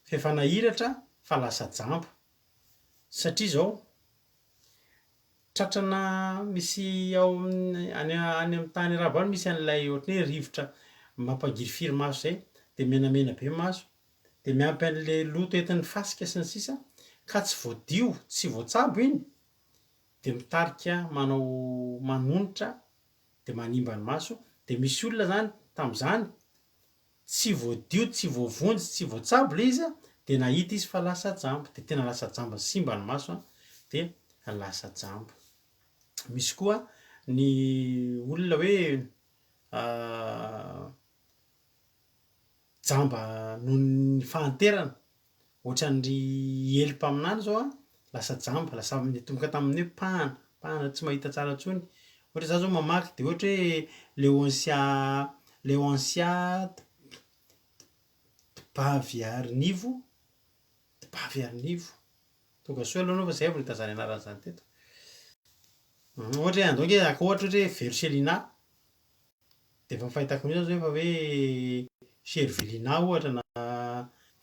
fa efa nahiratra fa lasa jamba satria izao tratrana misy ao any amin'ny tany arabo any misy an'ilay ohatra hoe rivotra mampangirifiry maso izay dia menamena be maso dia miampy an'ilay loto entin'ny fasika sy ny sisa ka tsy voadio tsy voatsabo iny dia mitarika manonitra dia manimba ny maso. Dia misy olona zany tamin'izany tsy voadio tsy voavonjy tsy voatsabo ilay izy dia nahita izy fa lasa jamba dia tena lasa jamba simba ny maso dia lasa jamba. Misy koa ny olona hoe jamba noho ny fahanterana ohatran'ny ely mpaminany zao lasa jamba lasa tomboka tamin'ny hoe pahana tsy mahita tsara intsony. Ohatra za zao mamaky dia ohatra hoe Léoncia Bavy Arinivo tonga soa aloha fa izay vao hitazany anaran'izany teto. Ohatra hoe andao ohatra hoe Verselina dia efa fahitako mihitsy zao efa hoe Cervelina ohatra na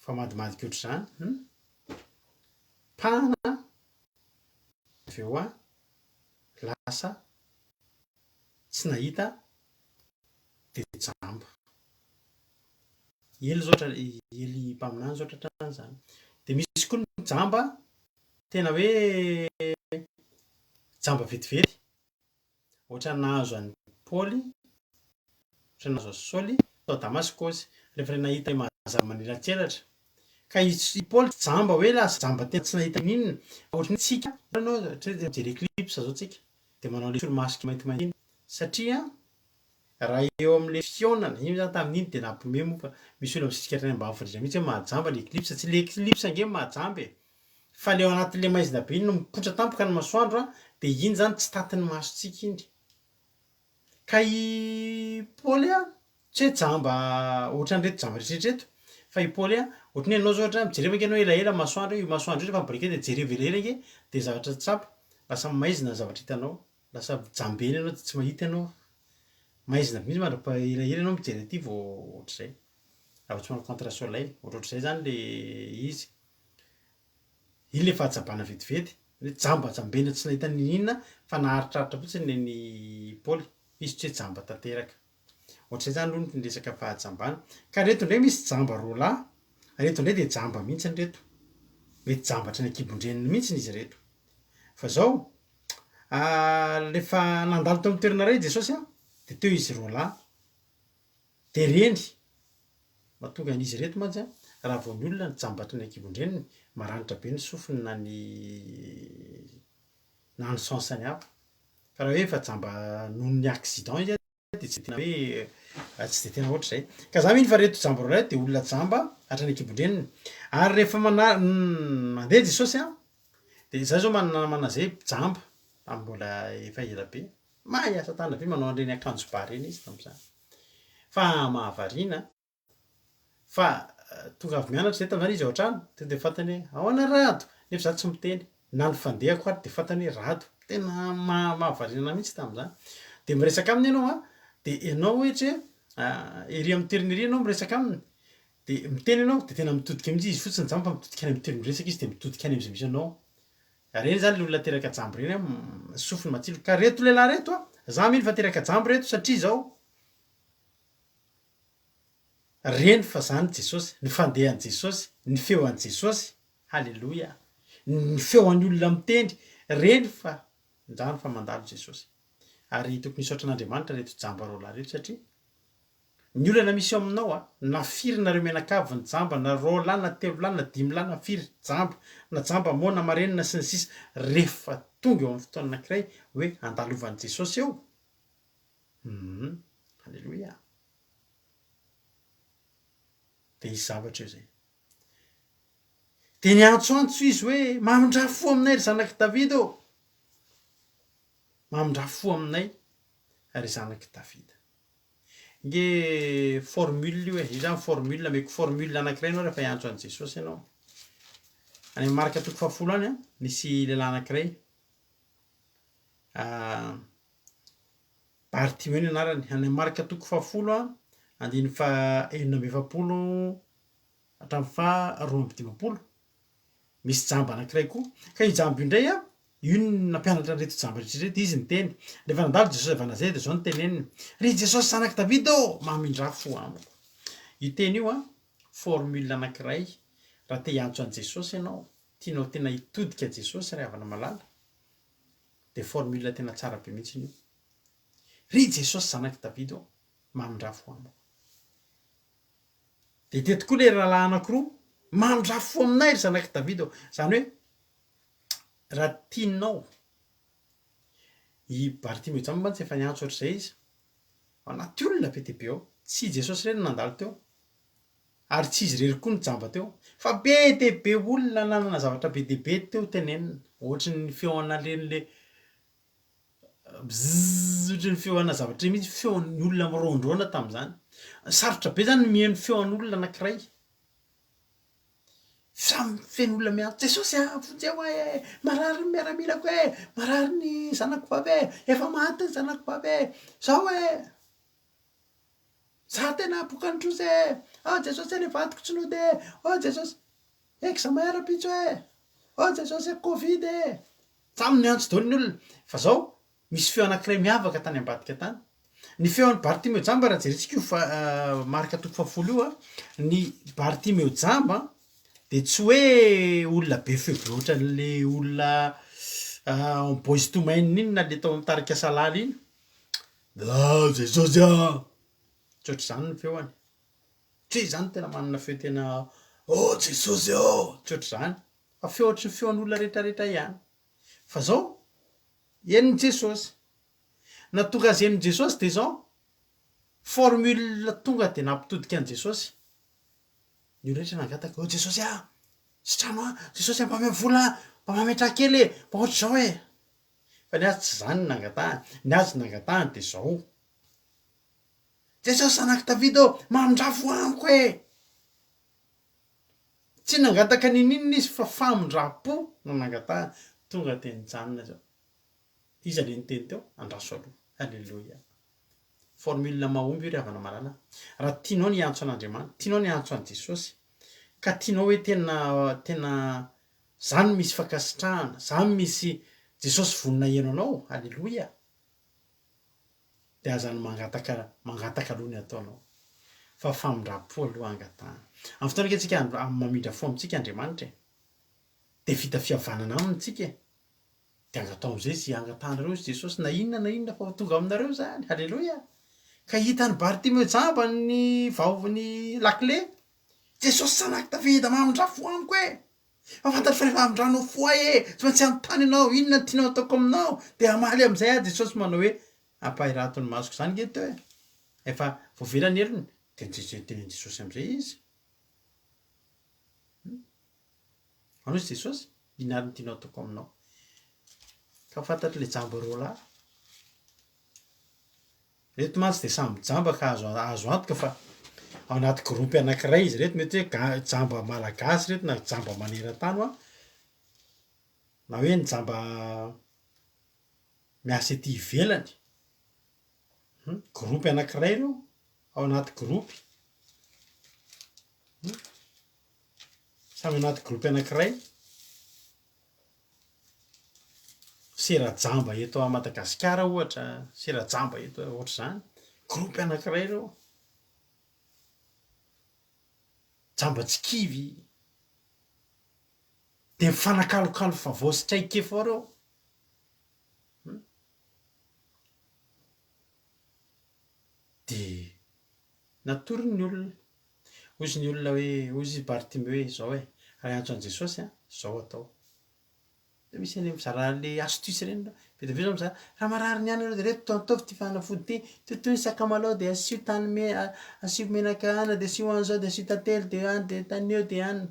famadimadika ohatr'izany pahana avy eo lasa tsy nahita dia jamba. Ely zao ely mpaminany zao tratran'izany. Dia misy koa ny jamba tena hoe jamba vetivety ohatra nahazo an'i Paoly ohatra nahazo an'i Saoly tao Damascosy rehefa nahita mazava manelakelatra ka i Paoly jamba hoe lasa jamba tena tsy nahita n'inona ohatran'ny tsika ianao mijery eclipse zao tsika dia manao ilay solomaso maintimainty iny satria raha eo amin'ilay fionana iny zany tamin'iny dia nampiomehy moa fa misy olona misisika trany ambavy mihitsy hoe mahajamba ilay eclipse tsy ilay eclipse ange mahajamba fa ilay ao anatin'ilay maizina be iny no mipoitra tampoka ny masoandro dia iny zany tsy tatin'ny masontsika iny. Ka i Paoly tsy hoe jamba ohatran'ireto jamba rehetrarehetra fa i Paoly ohatran'ny hoe ianao zao ohatra mijerevaka ianao elaela masoandro io masoandro io rehefa miborika dia jereva elaela ige dia zavatra tsapa lasa maizina ny zavatra hitanao lasa jambeny ianao dia tsy mahita ianao maizina mihitsy mandrapaelaela ianao mijery aty vao ohatr'izay raha tsy manao contre soleil ohatrohatr'izay zany ilay izy. Iny ilay fahajabana vetivety hoe jambajambena tsy nahita ninina fa naharitraritra fotsiny ny Paoly izy tsy hoe jamba tanteraka ohatr'izay zany aloha ny resaka fahajambana ka reto indray misy jamba roa lahy reto indray dia jamba mihitsy ny reto mety jambatra ny akibondreniny mihitsy izy reto fa zao rehefa nandalo teo amin'ny toerana ray Jesosy dia teo izy roa lahy dia reny mahatonga an'izy reto mantsy raha vao ny olona ny jambatra ny akibondreniny maranitra be ny sofiny na ny sansany hafa fa raha hoe efa jamba noho ny accident izy dia tsy tena hoe tsy dia tena ohatr' izay ka za mihiny fa reto jamba roa ray dia olona jamba hatrany akibondreniny ary rehefa mandeha Jesosy dia za zao manana zay jamba amin'ny mbola efa ela be mahay asa tana be manao an'ireny akanjo ba reny izy tamin'izany fa mahavariana fa tonga avy mianatra zay tamin'izany izy ao an-trano dia fantany hoe ahoana rado nefa za tsy miteny na ny fandehako ary dia fantany hoe rado tena mahavariana mihitsy tamin'izany dia miresaka aminy ianao dia ianao ohatra ery amin'ny toerana ery ianao miresaka aminy dia miteny ianao dia tena mitodika mihitsy izy fotsiny jamba mitodika any amin'ny toerana miresaka izy dia mitodika any amin'izay misy anao reny zany olona teraka jambo reny sofiny matsilo ka reto lehilahy reto za mihiny fa teraka jambo reto satria zao reny fa zany Jesosy ny fandehan'i Jesosy ny feoan'i Jesosy halleloia ny feoan'ny olona mitendry reny fa ndrano fa mandalo Jesosy ary tokony hisaotra an'Andriamanitra reto jamba roa lahy reto satria ny olana misy eo aminao na firy nareo menakavy ny jamba na roa lahy na telo lahy na dimy lahy na firy jamba na jamba moana marenina sy ny sisa rehefa tonga eo amin'ny fotoana anankiray hoe andalovan'i Jesosy eo halleloia dia izy zavatra eo zay dia niantsoantso izy hoe mamindra fo aminay ry zanaky Davida ô mamindra fo aminay ry zanaky Davida nge formule io io zany formule meko formule anankiray ianao rehefa hiantso an'i Jesosy ianao any amin'ny marika 10 any nisy lehilahy anankiray Bartimeo ny anarany any amin'ny marika 10 andiny fa 670 hatramin'ny fa 250 misy jamba anankiray koa ka io jamba io indray io nampianatra reto jamba rehetra izy ny teny rehefa nandalo Jesosy avy Nazareta dia zao ny teneniny ry Jesosy zanaky Davida ô mamindra fo amiko io teny io formule anankiray raha te hiantso an'i Jesosy ianao tianao tena hitodika Jesosy ray havana malala dia formule tena tsara be mihitsy io ry Jesosy zanaky Davida ô mamindra fo amiko dia te tokoa le rahalahy anankiroa mamindra fo aminay ry zanaky Davida ô zany hoe raha tianao i Bartimeo jamba mantsy efa niantso ohatr'izay izy ao anaty olona be dia be ao tsy Jesosy ireny nandalo teo ary tsy izy rery koa ny jamba teo fa be dia be olona nanana zavatra be dia be teo tenenina ohatry ny feoana len'le bzzz ohatry ny feoana zavatra mihitsy feon'ny olona mirondrona tamin'izany sarotra be zany miheno feon'ny olona anankiray samy feno olona miantso Jesosy fonjeo marary ny miaramilako marary ny zanako vavy efa maty ny zanako vavy zao za tena pokan'trozy Jesosy le vadiko tsy nody Jesosy za mahara-pitso Jesosy Covid samy miantso daholo ny olona fa zao misy feo anankiray miavaka tany ambadika tany ny feon'ny Bartimeo jamba raha jerentsika io fa marika 10 io ny Bartimeo jamba dia tsy hoe olona be feo be ohatran'le olona boys to men iny na le tao mitarika salala iny Jesosy tsy ohatr' izany ny feoany tsy izany tena manana feo tena Jesosy tsy ohatr' izany fa feo ohatry ny feon'olona rehetrarehetra ihany fa zao enin'i Jesosy na tonga azy enin'i Jesosy dia zao formule tonga dia nampitodika an'i Jesosy ny olo rehetra nangataka Jesosy sitrano Jesosy mba ame vola mba mametra kely mba ohatr' zao fa ny azy tsy zany nangatahany ny azy nangatahany dia zao Jesosy zanaky Davida mamindra fo amiko tsy nangataka nin'inona izy fa famindram-po no nangatahany tonga dia nijanona zao izy ale nyteny teo andraso aloha halleloia formule mahomby io ry havana malala raha tianao ny antso an'Andriamanitra tianao ny antso an'i Jesosy ka tianao hoe tena zany misy fakasitrahana, zany misy Jesosy vonona eno anao, alleloia. De azany mangataka aloha ny ataonao. Fa famindram-po aloha angatahana. Amin'ny fotoana antsika mamindra fo amintsika Andriamanitra. De vita fihavanana aminy tsika. De angatao am'izay zay angatahanareo Jesosy na inona fa tonga aminareo zany. Alleloia. Ka hitany Bartimeo jamba ny vaoviny lakile. Jesosy sanaky Davida mamindra fo amiko e. Fafantatra fa rehefa amindranao fo ahy tsy maintsy anontany anao inona tianao ataoko aminao. De amaly am'izay Jesosy manao hoe ampahirato ny masoko zany nge teo e. Efa voavelany elony de tenen'i Jesosy am'izay izy. Anao Jesosy inona ny tianao ataoko aminao. Ka fantatra le jamba roa lahy. Reto mantsy de samby jamba ka azo antoka fa ao anaty gropy anankiray izy reto mety hoe jamba malagasy reto na jamba maneran-tany na hoe ny jamba miasa ety ivelany. Gropy anankiray reo ao anaty gropy. Samy anaty gropy anankiray. Sera-jamba eto a Madagasikara ohatra, sera-jamba eto ohatra zany. Gropy anankiray reo. Jamba tsikivy. De mifanakalokalo favositraika efa reo. De natory ny olona. Ozy ny olona hoe, ozy Bartimeo hoe zao e. Raha antso an Jesosy zao atao. De misy any mizara le astuce reny. Vetivety mizara raha marary ny anareo de reto ataovy ty fanafody ty. Toy ny sakamalaho de asio tany asio menaka ana de asio an'izao de asio tantely de any de tany eo de any.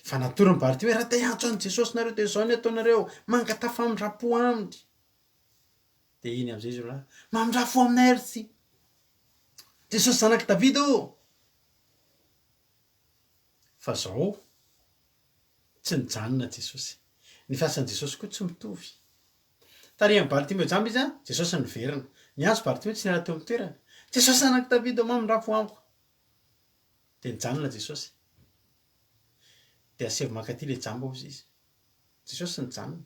Fa natory ny Bartimeo raha te hiantso an Jesosy nareo de zao ny ataonareo mangata famindram-po aminy. De iny am'izay izy lahy mamindra-fo aminay ary ty. Jesosy zanaky Davida io. Fa zao tsy nijanona Jesosy. Ny fiasan'i Jesosy koa tsy mitovy. Tarehan'ny Bartimeo jamba izy Jesosy niverina. Ny azo Bartimeo tsy niala teo amin'ny toerana. Jesosy zanaky Davida mamindra-fo amiko. De nijanona Jesosy. De asevy mankaty le jamba ozy izy. Jesosy nijanona.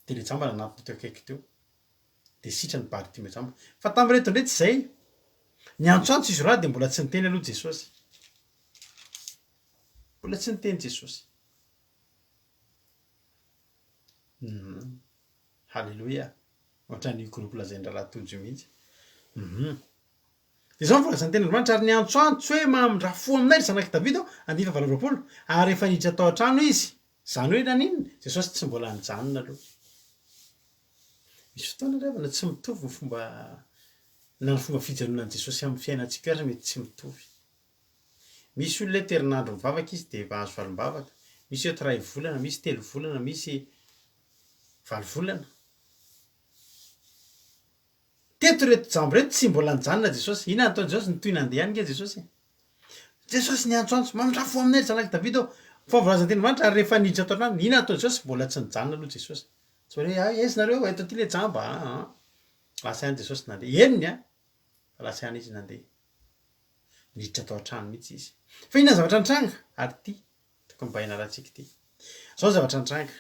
De le jamba nanantona teo akaiky teo. De sitrany Bartimeo jamba. Fa tamin'ireto ndray tsy zay. Niantsoantso izy raha de mbola tsy niteny aloha Jesosy. Mbola tsy niteny Jesosy. Halleluia. Ohatran'ny gropy lazaindra latojo mihitsy. De zao mbola tsy niteny Andriamanitra ary niantsoantso hoe mamindra fo aminay zanaky Davida andiny 720 ary efa niditra tao an-trano izy. Zany hoe naninona Jesosy tsy mbola nijanona aloha. Misy fotoana revana tsy mitovy ny fomba na ny fomba fijanonan'i Jesosy amin'ny fiainantsika ary mety tsy mitovy. Misy olona hoe herinandro mivavaka izy de mahazo valim-bavaka. Misy hoe iray volana, misy 3 volana, misy 8 volana. Teto reto jamba reto tsy mbola nijanona Jesosy. Inona nataony Jesosy nitoy nandeha any nge Jesosy. Jesosy niantsoantso mamindra fo aminay zanaky Davida. Fa voalazan'ny Andriamanitra ary rehefa niditra tao an-trano, inona nataony Jesosy mbola tsy nijanona aloha Jesosy. Tsy hoe aiza nareo eto aty le jamba. Lasa any Jesosy nandeha. Eniny fa lasa any izy nandeha. Niditra tao an-trano mihitsy izy. Fa inona zavatra nitranga? Ary ty tokony mba hianarantsika ty. Zao zavatra nitranga.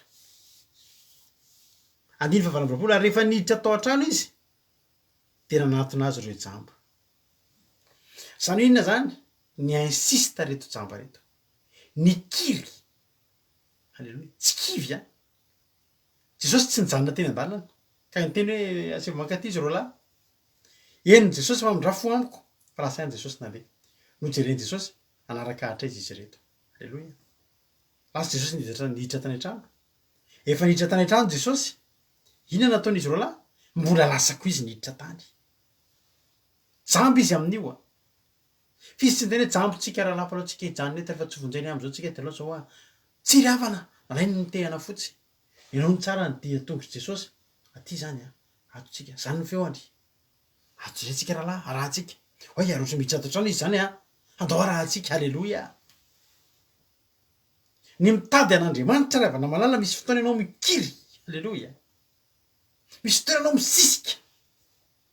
9:20 ary rehefa niditra tao an-trano izy tena nanatona azy ireo jamba. Zany inona zany? Ny insista reto jamba reto. Ny kiry. Halleloia. Tsy kivy Jesosy tsy nijanona teny an-dalana. Ka niteny hoe asevy mankaty izy roa lahy. Eny Jesosy mamindra fo amiko. Fa lasa any Jesosy nandeha. Nojereny Jesosy anaraka ahatra izy reto. Halleloia. Lasa Jesosy niditra tany an-trano. Efa niditra tany an-trano Jesosy. Inona nataon'izy roa lahy? Mbola lasa koa izy niditra tany. Jamba izy amin'io Fisy tsy teny hoe jambotsika raha lafa tsika hijanona eto rehefa tsy vonjeny am'izao tsika de zao tsy ravana. Rainy ny tehana fotsy. Ianao ny tsara ny dia tongotra Jesosy. Aty zany atontsika. Zany ny feoany. Ato zay tsika raha arahantsika. Oay arotra miditra ato an-trano izy zany andao arahantsika. Halleloia. Ny mitady an'Andriamanitra raha malala misy fotoana ianao mikiry. Halleloia. Misy fotoana ianao misisika.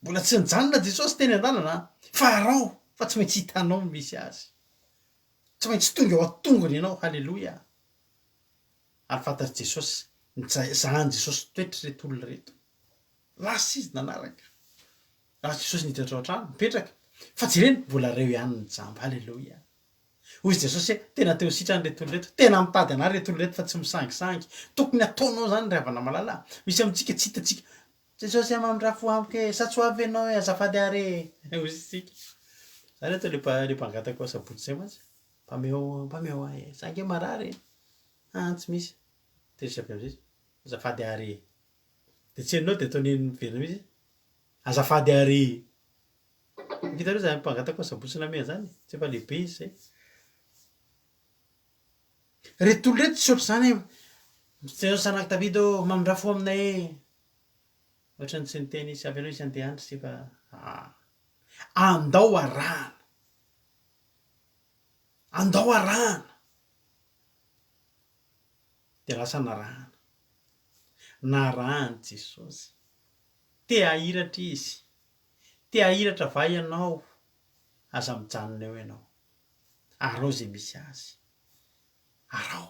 Mbola tsy nijanona Jesosy teny an-dalana fa arao fa tsy maintsy hitanao misy azy. Tsy maintsy tonga eo an-tongony ianao. Halleloia. ary fantatry Jesosy zahan Jesosy toetra reto olona reto lasa izy nanaraka raha Jesosy niditra ao an-trano mipetraka fa jereny mbola reo ihany ny jamba alleloia hoy izy Jesosy hoe tena teo sitrany reto olona reto tena mitady anary reto olona reto fa tsy misangisangy tokony ataonao zany ry havana malala misy amintsika tsy hitatsika Jesosy amamindra fo amiko e sa tsy ho avy ianao e azafady are hoy isika zany atao le mpangatako sabotsy zay mantsy mpameo ahy sange marary tsy misy terisavy am'zay azafady are de tsy hainao de ataony miverina mihitsy azafady are hitareo zany mpangatako sabotsy namea zany tsy efa lehibe izy zay reto olo reto tsy ohatry zany sanaky Davidy mamindra fo aminay ohatrany tsy niteny izy avy aloha izy andehany sy fa andao arahana andao arahana de lasa narahana Jesosy te ahiratra izy te ahiratra va ianao aza mijanona eo ianao arao zay misy azy arao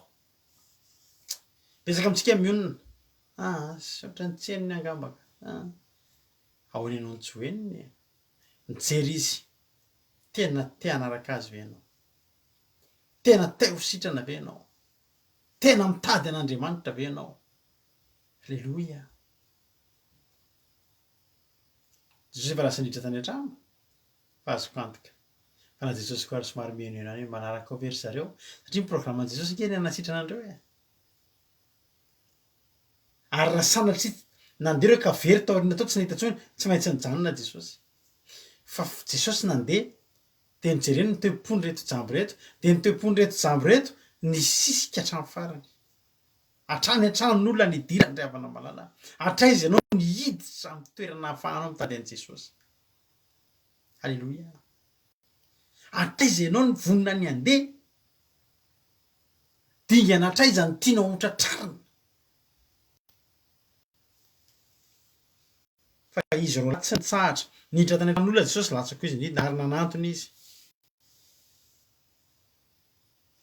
betsaka amitsika mionona sotra ny tseniny angambaka ao any ianao ny joeniny mijery izy tena te hanaraka azy ve ianao tena te ho sitrana ve ianao tena mitady an'Andriamanitra ve ianao alleloia Jesosy efa lasa niditra tany an-trano fa azoko antoka fa na Jesosy ko ary somary miheno ihany hoe manaraka ao very zareo satria miprograman'i Jesosy kely hanasitrana andreo ary raha sanatry nandeha reo ka very tao aoriana tao tsy nahita intsony tsy maintsy nijanona Jesosy fa Jesosy nandeha de nijereny ny toepony reto jambo reto de ny toepony reto jambo reto ny sisika hatrany farany hatrany an-tranon'olona nidirany ry havana malala hatraiza ianao nihiditra amin'ny toerana hahafahanao mitady an'i Jesosy alleloia hatraiza ianao ny vonona ny andeha dingana hatraiza ny tianao hotratrarina fa izy ro tsy nitsahatra niditra tany an-tranon'olona Jesosy latsaka izy nidina ary nanantony izy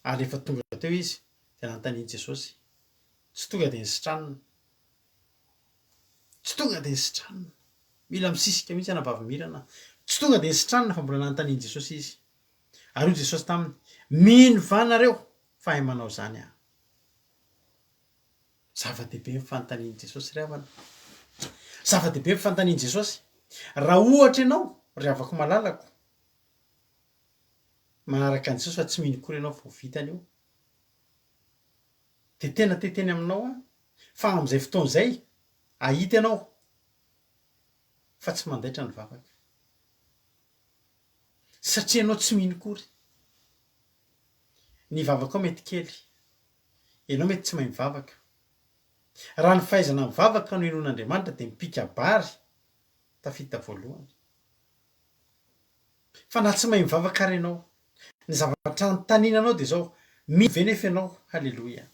ary rehefa tonga teo izy de nanontaniany Jesosy tsy tonga de nisitranina tsy tonga de nisitranina mila misisika mihitsy anavavy-mirana tsy tonga de nisitranina fa mbola nanontaniany Jesosy izy ary hoy Jesosy taminy mino va nareo fa hay manao zany aho zava-dehibe mifanontaniany Jesosy ry havana zava-dehibe mifanontaniany Jesosy raha ohatra ianao ry havako malalako manaraka an'i Jesosy fa tsy mino kory ianao vao vitany io de tena teteny aminao fa am'izay fotoana izay ahita ianao fa tsy mandaitra ny vavaka satria ianao tsy mino kory ny vavaka ao mety kely ianao mety tsy mahay mivavaka raha ny fahaizana mivavaka no henon'Andriamanitra de mipika bary tafita voalohany fa na tsy mahay mivavaka ary ianao ny zavatra notaninanao de zao mino ve nefa ianao halleloia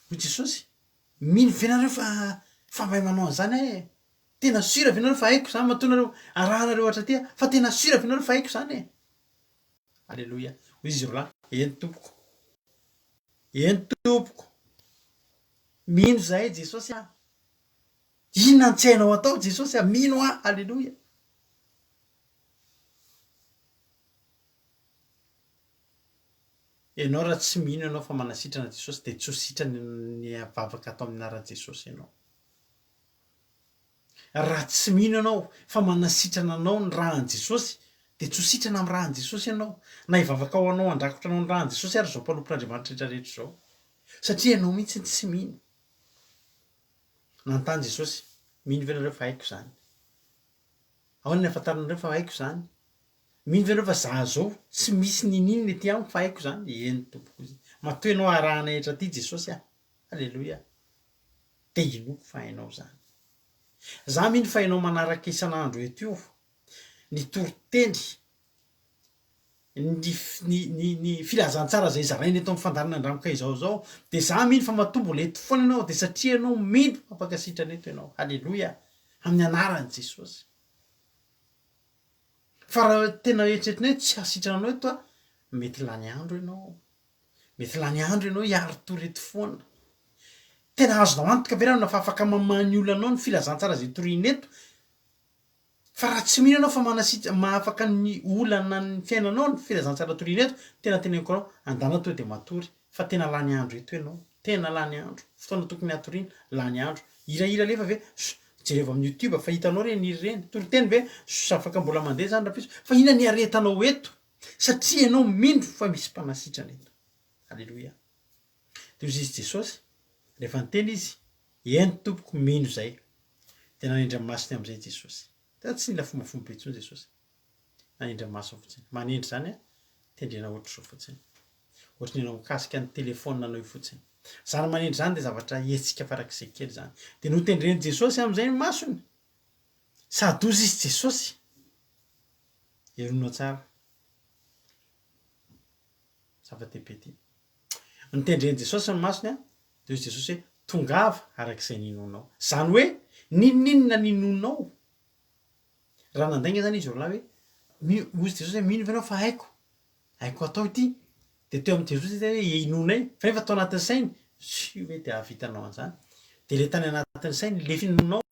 hoy Jesosy mino ve nareo fa mahay manao an'izany tena sura ve nareo fa haiko zany matoanareo arahanareo hatraty fa tena sura ve nareo fa haiko zany alleloia hoy izy roa eny tompoko mino zahay Jesosy inona ny tsy hainao atao Jesosy mino alleloia ianao raha tsy mino ianao fa manasitrana Jesosy de tsy ho sitrany ny vavaka atao amin'ny anaran'i Jesosy ianao raha tsy mino ianao fa manasitrana anao ny rahan'i Jesosy de tsy ho sitrana amin'ny rahan'i Jesosy ianao na hivavaka ao anao handrakotra anao ny rahan'i Jesosy ary zao mpanompin'Andriamanitra rehetrarehetra zao satria ianao mihitsy tsy mino nanontany Jesosy mino ve nareo fa haiko zany ahoana ny ahafantaranareo fa haiko zany mino ve nareo fa za zao tsy misy ninino ety amiko fa haiko zany eny tompoko izy matoa ianao arahana etraty Jesosy alleloia de inoko fa hainao zany za mino fa hainao manaraka isan'andro eto io ny toriteny ny filazantsara zay zarainy eto amin'ny fandarana andramoka izao de za mino fa matombo leto foana ianao de satria ianao mino afaka sitrana eto ianao alleloia amin'ny anaran'i Jesosy fa raha tena eritreritrinay tsy hasitrananao eto mety lany andro ianao hiaro torety foana tena azonao antoka verana fa afaka mamany olona anao ny filazantsara zay toriana eto fa raha tsy mino anao fa mahafaka ny olana ny fiainanao ny filazantsara toriana eto tena teneniko anao andana to de matory fa tena lany andro eto ianao tena lany andro fotoana tokony hatoriana lany andro irahira lefa ve jereva amin'ny youtube fa hitanao reny iry reny toriteny ve afaka mbola mandeha zany rapiso fa ina ny aretanao eto satria ianao mindro fa misy mpanasitrana eto alleloia de ozy izy jesosy rehefa nyteny izy eny tompoko mino zay de nanendra masiny am'izay jesosy tsy nila fombafomba be tsony jesosy nanendra masiny fotsiny manendry zany a tendrena ohatry zao fotsiny ohatry ny anao mikasika ny telefona anao io fotsiny zany manendry zany de zavatra etsika farak'izay kely zany de notendreny jesosy am'izay ny masony sady ozy izy jesosy eronao tsara zava-dehibe ty nitendreny jesosy ny masony a de ozy jesosy hoe tongava arak'izay ninonao zany hoe ninona ninonao raha nandainga zany izy olahy hoe ozy jesosy hoe mino venao fa haiko atao ity de teo amy jesosy izy hoe inonay fa nefa atao anatin'ny sainy sy hoe de ahavitanao an'izany de le tany anatin'ny sainy le finonao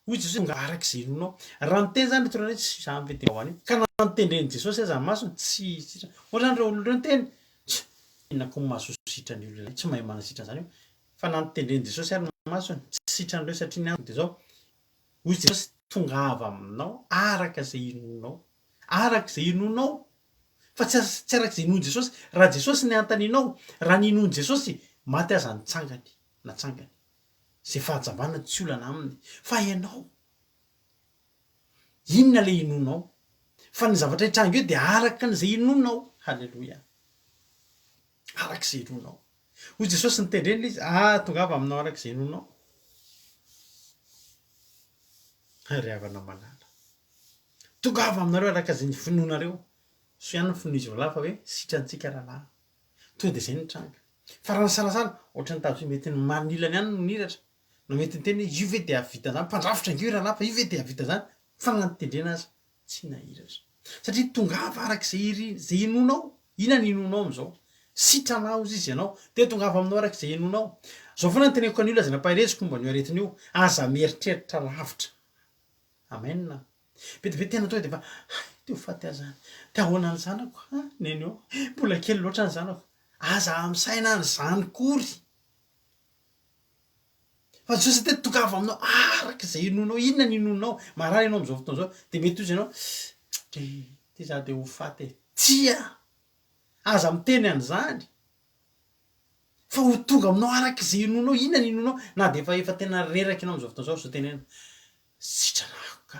ozy jesosy tonga arak'izay inonao raha niteny zany torana hoe tsy zany ve de ao any ka nanotendreny jesosy aza ny masony tsy sitra ohatra zany reo olo reo niteny inako mahasositrany olona tsy mahay manasitrany zany io fa nanotendreny jesosy ary ny masony tsy sitran'ireo satria ny antony de zao ozy jesosy tonga ava aminao arak'izay inonao arak'izay inonao fa tsy arak'izay inony jesosy raha jesosy ny antaninao raha ninony jesosy maty aza nitsangany natsangany zay fahajambana tsy olana aminy fa ianao inona le inonao fa ny zavatra hitranga eo de araka n'izay inonao halleloia arak'izay inonao ozy jesosy nitendreny le izy tonga ava aminao arak'izay inonao ry havana malala tonga ava aminareo arak'izay ny finoanareo so ihany ny finoa izy valahy fa hoe sitrantsika rahalahy to de zay nitranga fa raha ny salasala ohatra ny tazo mety ny manilany ihany no niratra no mety niteny io ve de avita zany mpandrafitra angeo rahalahy fa io ve de avita zany fa nanotendrena aza tsy nahiratra satria tonga ava arak'izay zay inonao ina ny inonao am'izao sitranao ozy izy ianao de tonga ava aminao arak'izay inonao zao foana nyteneko an'io laza nampahereziko momba nio aretin'io aza mieritreritra lavitra amenna be de tena to de fa teo faty azany te ahoana ny zanako neny eo mbola kely loatra ny zanako aza am'saina ny zany kory fa jesosy te tonga ava aminao arak'izay inonao inona ny inonao marary ianao am'izao fotoana zao de mety ozy ianao ty za de ho faty tia aza miteny an'izany fa ho tonga aminao arak'izay inonao inona ny inonao na de efa tena reraky ianao am'izao fotoana zao so tenena sitranako ka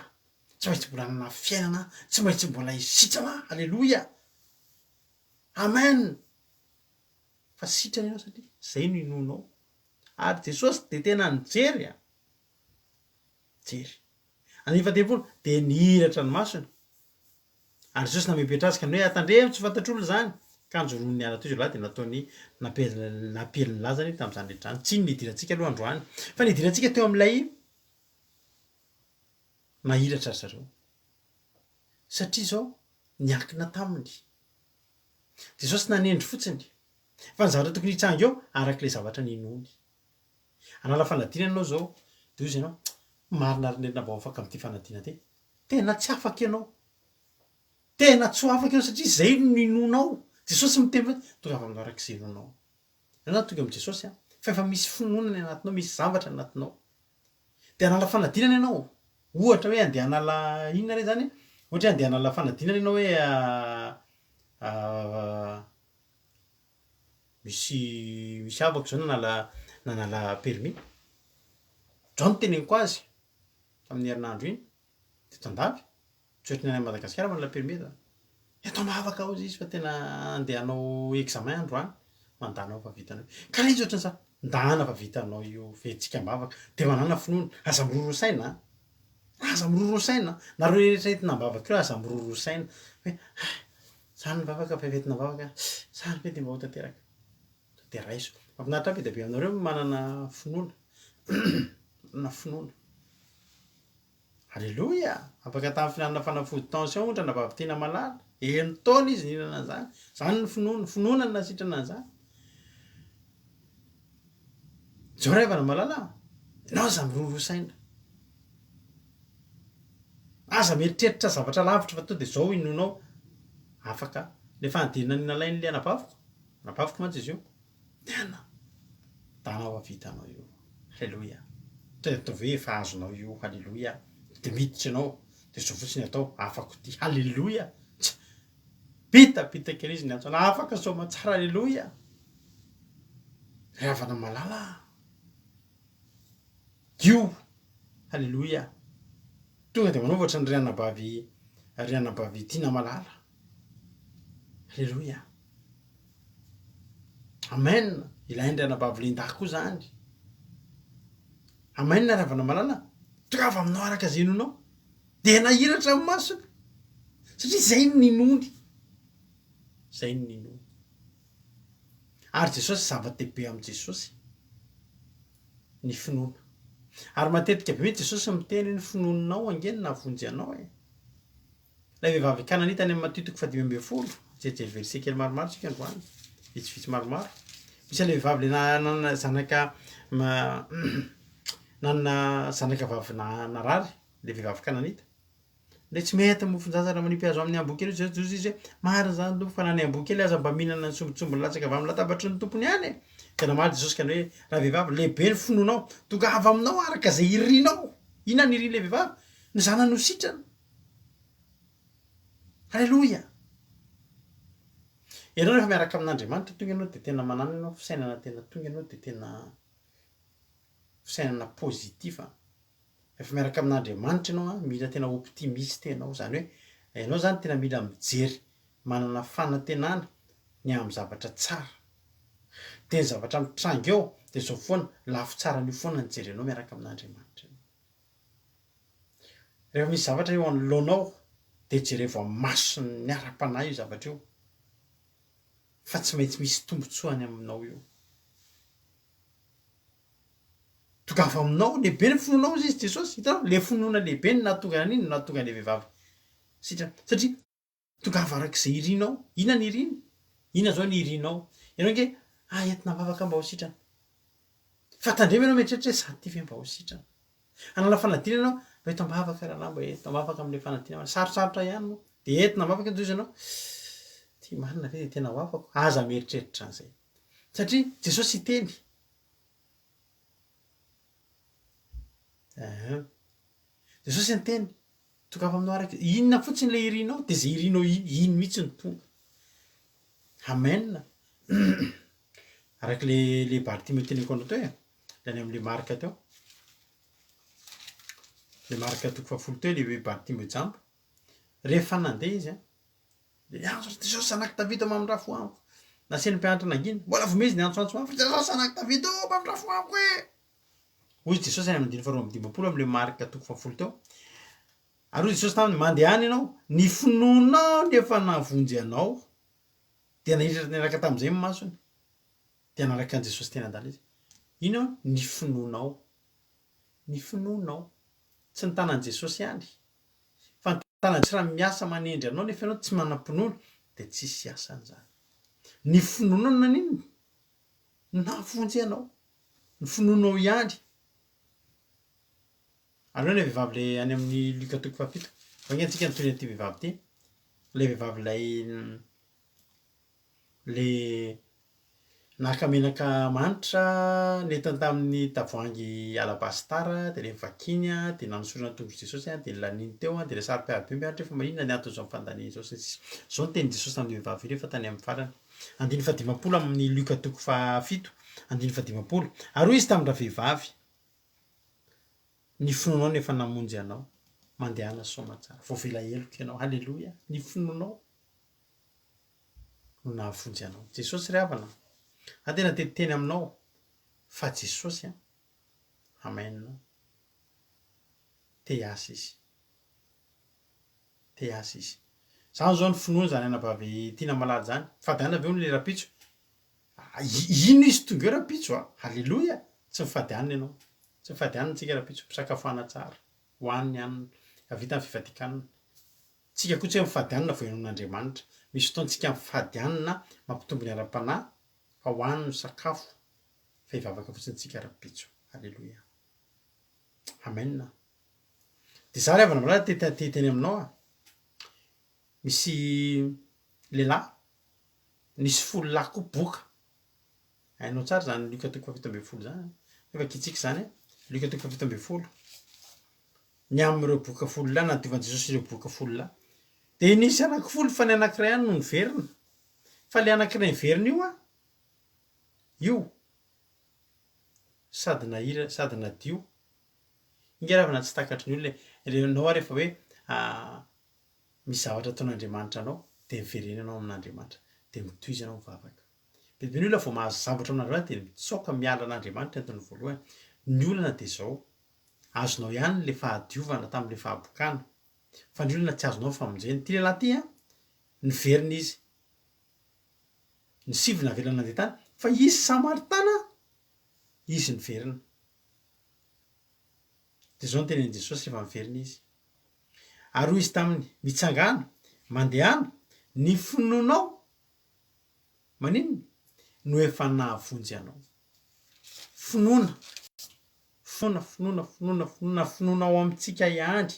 tsy maintsy mbola nana fiainana tsy maintsy mbola isitrana alleloia amen fa sitrany ianao satria zay no inonao ary jesosy de tena nijery jery anifatepolo de nihiratra ny masony ary jesosy namepetrasika ny hoe atandremo tsy fantatr'olo zany kanjo ny ala to izy lahy de nataony napeliny lazany tam'izany rehetrany tsy ny nidirantsika aloha androany fa nidirantsika teo am'ilay nahiratra ry zareo satria zao niankina taminy jesosy nanendry fotsiny fa ny zavatra tokony hitsanga eo arak'ilay zavatra ninony anala fanadina anao zao de ozy ianao marina rinenina mba afaka am'ty fanadina ty tena tsy afaka ianao tena tsy ho afaka ianao satria zay no inonao jesosy miteny hoe tonga ava aminao arak'izay inonao anao tonga am' jesosy fa efa misy finonana anatinao misy zavatra anatinao de anala fanadinana ianao ohatra hoe andeha anala inona re zany ohatra hoe andeha anala fanadinana ianao hoe misy avako zao nanala permis zao no teneniko azy tamin'ny herinandro iny de tandavy tsy ohatry ny any Madagasikara manala permis eto atao mahavaka ao izy fa tena andeha hanao examen androany mandanao fa vitanao ka la izy ohatry ny sa ndana fa vitanao io fetsika mavaka de manana finoana aza mirorosaina aza mirorosaina nareo rehetra entina mbavaka io aza mirorosaina hoe zany mivavaka fa fetina mivavaka zany be de mba ho tanteraka de raiso mafinaritra be de be aminareo manana finoana na finoana alleloia afaka tamin'ny finanana fanafody tension ohatra na vavitena malala eny taona izy nihinana an'izany zany ny finoana ny nasitrana an'izany jorevana malala ianao za mirorosaina aza mieritreritra zavatra lavitra fa to de zao inonao afaka le fandenanalainy le anabaviko mantsy izy io tena tanao avitanao io halleloia tove efa azonao io halleloia de miditra ianao de zao fotsiny atao afako ty halleloia bitaka izy ny antsona afaka soma tsara halleloia ravana malala io halleloia tonga de manovatra ny rianabavy tiana malala halleloia amen ilainy rianabavy lenda koa zany amen ravana malala tonga avy aminao araka zay nonao de nahiratra amin'ny masony satria zay ny ninony ary Jesosy zava-dehibe am' Jesosy ny finoana ary matetika be mihitsy Jesosy miteny ny finoanao angeny na vonjy anao lay vehivavy Kananita any amin'ny Matthieu 5:12 jeje verset kely maromaro tsika androany vitsivitsy maromaro misy lay vehivavy le nanana zanaka vavy narary le vehivavy Kananita le tsy mety mofonjaza raha manipy azo amin'ny amboa kely izy hoe marina zany tompo fa na ny amboa kely aza mba mihinana ny sombotsombony latsaka avy amin'ny latabatry ny tompony ihany tena maly Jesosy ka hoe raha vehivavy lehibe ny finoanao tonga avy aminao araka zay irinao inona ny iri le vehivavy ny zanany ho sitrana halleloia ianao rehefa miaraka amin'Andriamanitra tonga ianao de tena manana ianao fisainana tena tonga ianao de tena fisainana pozitiva efa miaraka amin'Andriamanitra ianao mila tena optimiste ianao zany hoe ianao zany tena mila mijery manana fanantenana ny amin'ny zavatra tsara de ny zavatra mitranga eo de zao foana lafo tsara ny foana ny jery anao miaraka amin'Andriamanitra rehefa misy zavatra eo anoloanao de jerevo amin'ny masony ara-panahy io zavatra io fa tsy maintsy misy tombotsoany aminao io tonga avy aminao lehibe ny finoanao izy Jesosy hitanao le finoana lehibe ny nahatonga an'iny nahatonga le vehivavy satria tonga avy arak'izay irinao inona ny iriny inona zao ny irinao ianao nge entina mavaka mba ho sitrana fatandremo ianao mieritreritra hoe za ty ve mba ho sitrana anala fanadina ianao mba eto mavaka raha mba eto mavaka am'le fanadina sarosarotra ihany no de entina mavaka toy izy ianao ty marina ve de tena ho afako aza mieritreritra an'izay satria Jesosy iteny Jesosy anteny tonga avy aminao araka inona fotsiny le irinao de zay irinao iny mihitsy ny tonga amen araka le Bartime teneko anao teo lany am'le marika teo le marika 10 teo le Bartime jambo rehefa nandeha izy de azo Jesosy zanaky Davida mamindrafo amiko naseny mpianatra nangina mbola vomezy ny antsoantso amiko Jesosy zanaky Davida mamindrafo amiko hoy Jesosy any amin'ny 2:15 am'le marika 10 teo ary Jesosy taminy mandehany ianao ny finoanao nefa navonjy anao de nahiratra niaraka tam'izay ny masony de naraka an' Jesosy tena andala izy ino ny finoanao tsy ny tanan' Jesosy ihany fa ny tanan tsy raha miasa manendry anao nefa ianao tsy manam-pinoana de tsisy asan'izany ny finoanao nanino navonjy anao ny finoanao ihany aleo le vehivavy le any amin'ny Luka 7 vangentsika nytoy ty vehivavy ty le vehivavy lay le naka menaka manitra netiny tamin'ny tavoahangy alabastara de le vakiny de nanosorana tongotra Jesosy de laniny teo de le sary-piarabe mianatra fa maninona ny antony zao fandany Jesosy zao ny teny Jesosy tamin'ny vehivavy rehefa tany amin'ny farany 15 amin'ny Luka 7 15 ary hoy izy tamindra vehivavy ny finoanao nefa namonjy anao mandehana soma tsara vao vela eloko ianao halleloia ny finoanao no nahavonjy anao Jesosy ry havana tena tetiteny aminao fa Jesosy amen te hiasa izy zany zao ny finoana zany anabavy tiana malady zany fadiana aveo le rapitso ino izy tonga eo rapitso halleloia tsy mifadianina ianao tsy mifadianina tsika rapitso mpisakafoana tsara hoaniny hanina vita amin'ny fivadikanina tsika koa tsy hoe mifadianina vo henon'Andriamanitra misy fotoantsika mifadianina mampitombo ny ara-panahy fa hoaniny sakafo fa hivavaka fotsiny tsika rapitso. Alleloia. Amen. De za ravana malala teteny aminao a. Misy lehilahy, nisy folo lahy koa boka. Hainao tsara zany Luka 7:20 zany. Efa kitsika zany Luka 7:20. Ny am'ireo boka folo lahy nadiovan'i Jesosy ireo boka folo lahy. De nisy anankifolo fa ny anankiray ihany no niverina. Fa le anankiray niverina io a, io sady nahira sady nadio. Ingaravana tsy takatry ny olona renao rehefa hoe misy zavatra ataon'Andriamanitra anao de miverenanao amin'Andriamanitra de mitoizy ianao mivavaka. Bebe ny olona vao mahazo zavatra amin'Andriamanitra de mitsoaka miala an'Andriamanitra entiny voalohany. Ny olona de zao azonao ihany le fahadiovana tamin'le fahabokana. Fa ny olona tsy azonao famonjeny. Ty lehilahy ty a niverina izy. Ny sivy navelana andeha tany fa izy Samaritana izy niverina. De zao ny tenenin Jesosy rehefa miverina izy. Ary hoy izy taminy mitsangana, mandehana, ny finoanao maninona no efa nahavonjy anao. Finoana, finoana ao amintsika ihany.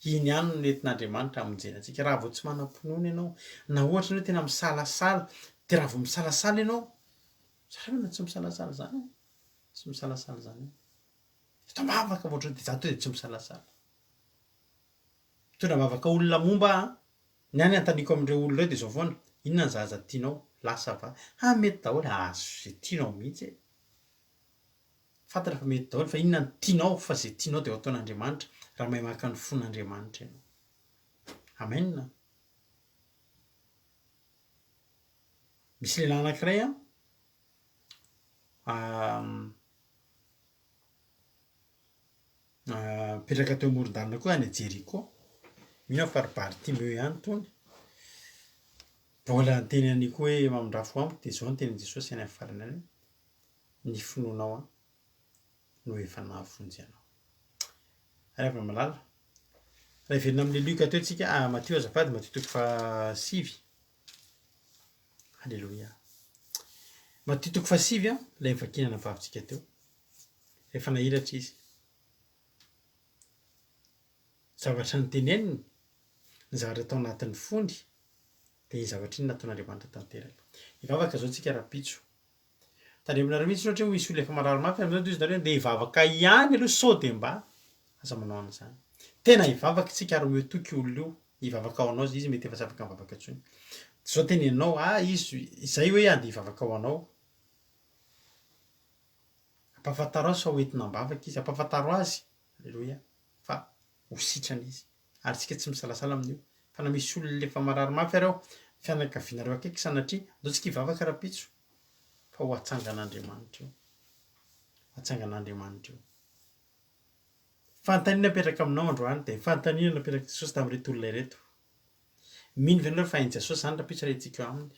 Iny ihany no nentin'Andriamanitra hamonjena antsika. Raha vao tsy manam-pinoana ianao, na ohatra hoe tena misalasala, de raha vao misalasala ianao, zareo na tsy misalasala zany, tsy misalasala zany. Eto mavaka ohatra de za to de tsy misalasala. Tondra mavaka olona momba, ny any antaniko amin'ireo olona ireo de zao foana, inona ny zaza tianao? Lasa va? Mety daholo azo zay tianao mihitsy e. Fantatra fa mety daholo fa inona ny tianao fa zay tianao de ho ataon'Andriamanitra raha mahay maka ny fon'Andriamanitra ianao. Amen. Misy lehilahy anankiray mipetraka teo amoron-dalana koa any Jeriko. Mino faribary Timeo ihany tony. Mbola nyteny aniko hoe mamindrafo amiko de zao ny tenin Jesosy any amin'ny farany any. Ny finoanao no efa nahavonjy anao. Areva malala. Raha iverina amin'ny Luka teo tsika Matteo azafady Matteo 7:5. Alléluia. Matteo 7:5 ilay mivakinana vavintsika teo. Rehefa nahiratra izy. Zavatra nyteneniny, ny zavatra tao anatin'ny fondy, de ny zavatra iny nataon'Andriamanitra tanteraka. Hivavaka zao tsika rapitso. Tandreminareo mihitsy ohatra hoe misy olona efa marary mafy amin'izao de izy nareo de hivavaka ihany aloha sao de mba aza manao an'izany. Tena hivavaka tsika ary metoky olona io hivavaka ao anao izy mety efa tsy afaka mivavaka intsony. Zao teneninao izy izay hoe andeha hivavaka ao anao. Ampafantaro azy fa ho entina ambavaka izy, ampafantaro azy. Alleluia. Fa ho sitrana izy. Ary tsika tsy misalasala amin'io. Fa na misy olona efa marary mafy areo, fianakavianareo akaiky sanatria andao tsika hivavaka rapitso. Fa ho atsangan'Andriamanitra io. Atsangan'Andriamanitra io. Fanontaniana napetraka aminao androany de fanontaniana napetraka Jesosy tamin'ireto olona ireto. Mino ve ianareo fa hain Jesosy zany rapitso rehetsika eo aminy?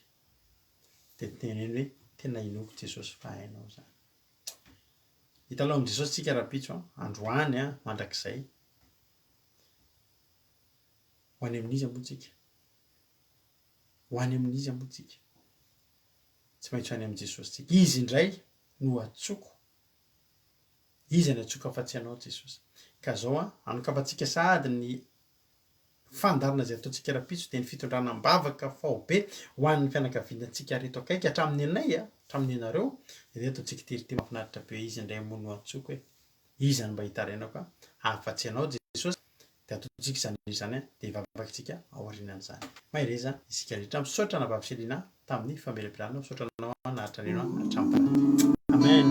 De teneny hoe tena inoko Jesosy fa hainao zany. Hitanao amin'i Jesosy tsika rapitso androany mandrakizay. Ho any amin'izy amontsika. Ho any amin'izy amontsika. Tsy maintsy ho any amin'i Jesosy tsika. Izy indray no atsoko. Izy no atsoka afa-tsy anao Jesosy. Ka zao anokafantsika sady ny fandarina izay ataontsika rapitso de ny fitondrana mbavaka faobe ho an'ny fianakavianantsika reto akaiky hatramin'ny anay hatramin'ny anareo de ataontsika tery mahafinaritra be izy indray moa no atsoko hoe izy no mba hitarainako afa-tsy anao Jesosy de ataontsika zany de hivavaka tsika ao aorianan'izany. Mahireza isika rehetra misaotra na vavy-selina tamin'ny famelam-piarahana misaotra anao nahatra reno hatramin'ny. Amen.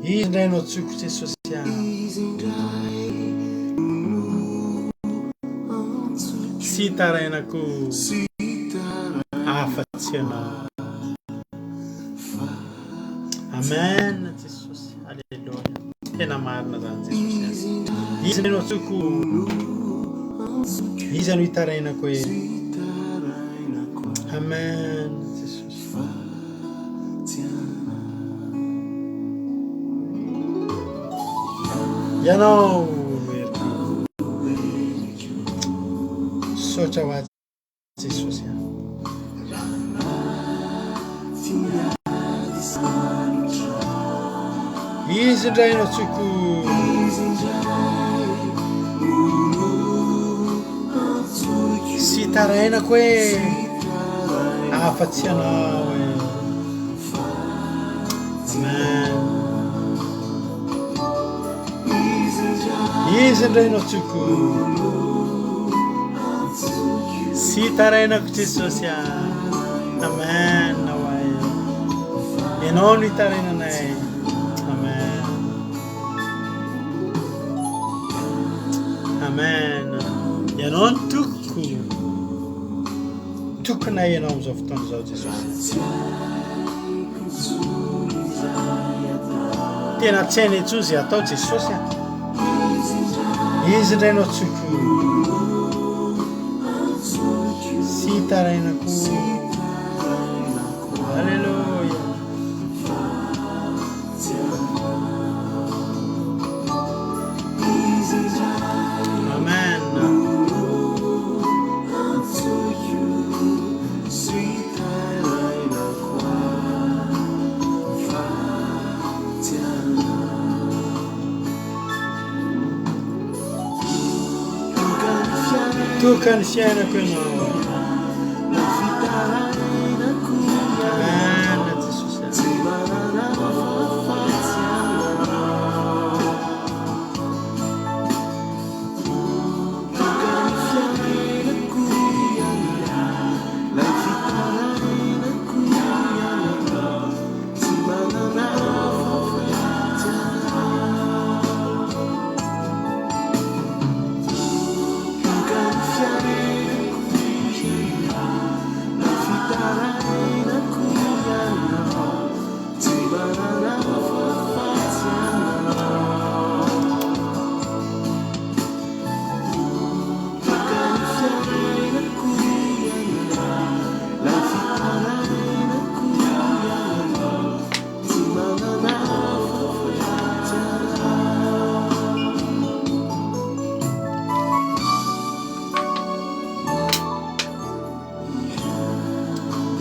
Izy indray no atsoko Jesosy Jesosy sy tarainako afa-tsy anao. Amen Jesosy, alleluia. Tena marina zany Jesosy. Izy no tsoko, izy no hitarainako e. Amen Jesosy. Ianao sotra ho azy Jesosy. Izy indray no tsoko, sy tarainako e, afa-tsy anao e. Amen. Izy indray no tsoko, sy tarainako Jesosy. Amen. Ianao no hitarainanay. Amen. Amen. Ianao no tokonay ianao am'izao fotoana izao Jesosy. Tena tsy hainy intsony izay atao Jesosy. Izy indray no tsoko, sy hitarainako. Alleluia. Amen. Tokany fiainako ianao. Amen Jesosy.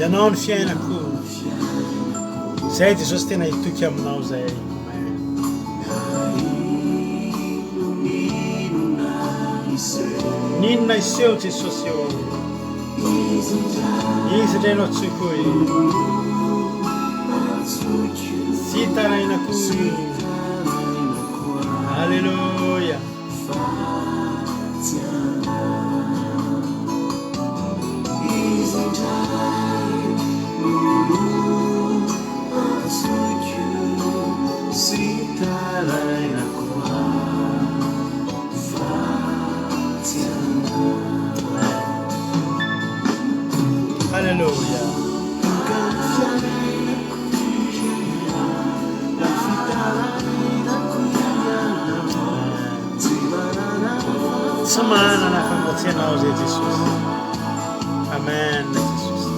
Ianao ny fiainako. Zay Jesosy tena hitoky aminao zay. Ninona iseho Jesosy eo. Izy indray no tsoko e. Sy tarainako. Alleluia. Alleluia. Tsy manana fambotsianao zay Jesosy. Amen Jesosy.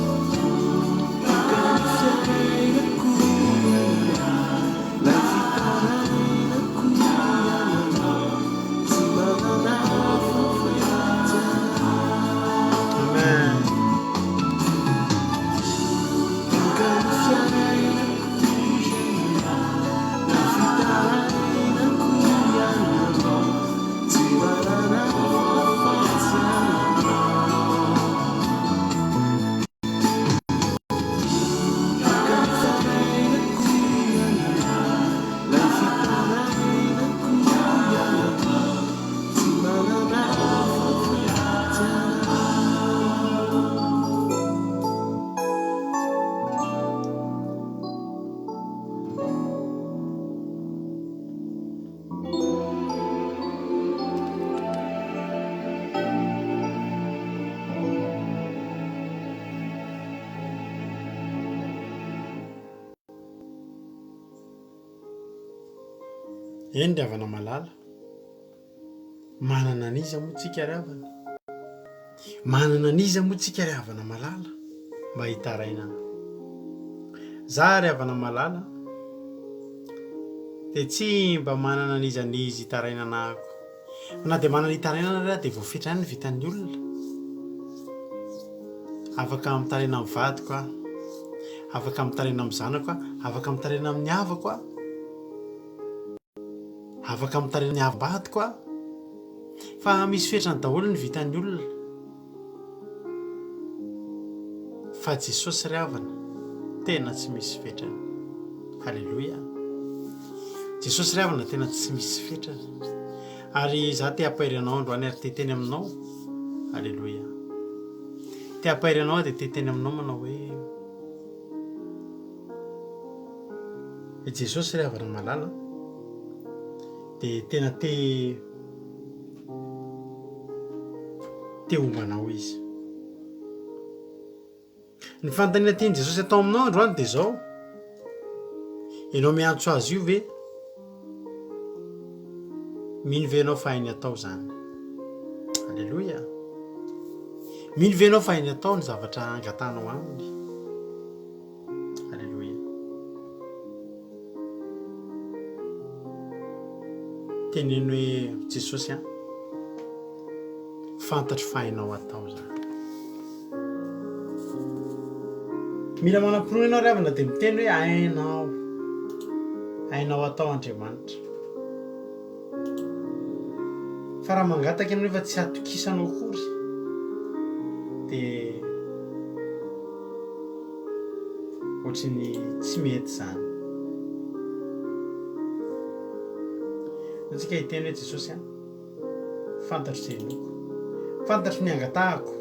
eny ry havana malala manana aniza moa tsika ry havana manana aniza moa tsika ry havana malala mba hitaraina za ry havana malala dia tsy mba manana anizanizy hitarainanako na dia manana hitarainana raha dia voafetrany ny vitan'ny olona afaka mitaraina amin'ny vadiko aho afaka mitaraina amin'ny zanako aho afaka mitaraina amin'ny havako aho afaka mitaraina ny avabadiko aho fa misy fetrany daholo ny vitan'ny olona fa Jesosy ry havana tena tsy misy fetrany. Halleloia. Jesosy ry havana tena tsy misy fetrany ary za te hampairinao androany ary teteny aminao. Halleloia. Te hampairinao dia teteny aminao manao hoe Jesosy ry havana malala dia tena te hombanao izy. Ny fanontaniana tiany Jesosy atao aminao androany dia zao: ianao miantso azy io ve? Mino ve ianao fa hainy atao zany? Halleloia. Mino ve ianao fa hainy atao ny zavatra angatanao aminy? Halleloia. Teneno hoe Jesosy fantatro fa hainao atao zany. Mila manam-pinoana ianao ry havana dia miteny hoe hainao atao Andriamanitra. Fa raha mangataka ianao nefa tsy atokisanao akory dia ohatrany tsy mety zany. Antsika hiteny hoe Jesosy fantatro izay noko, fantatro ny angatahako,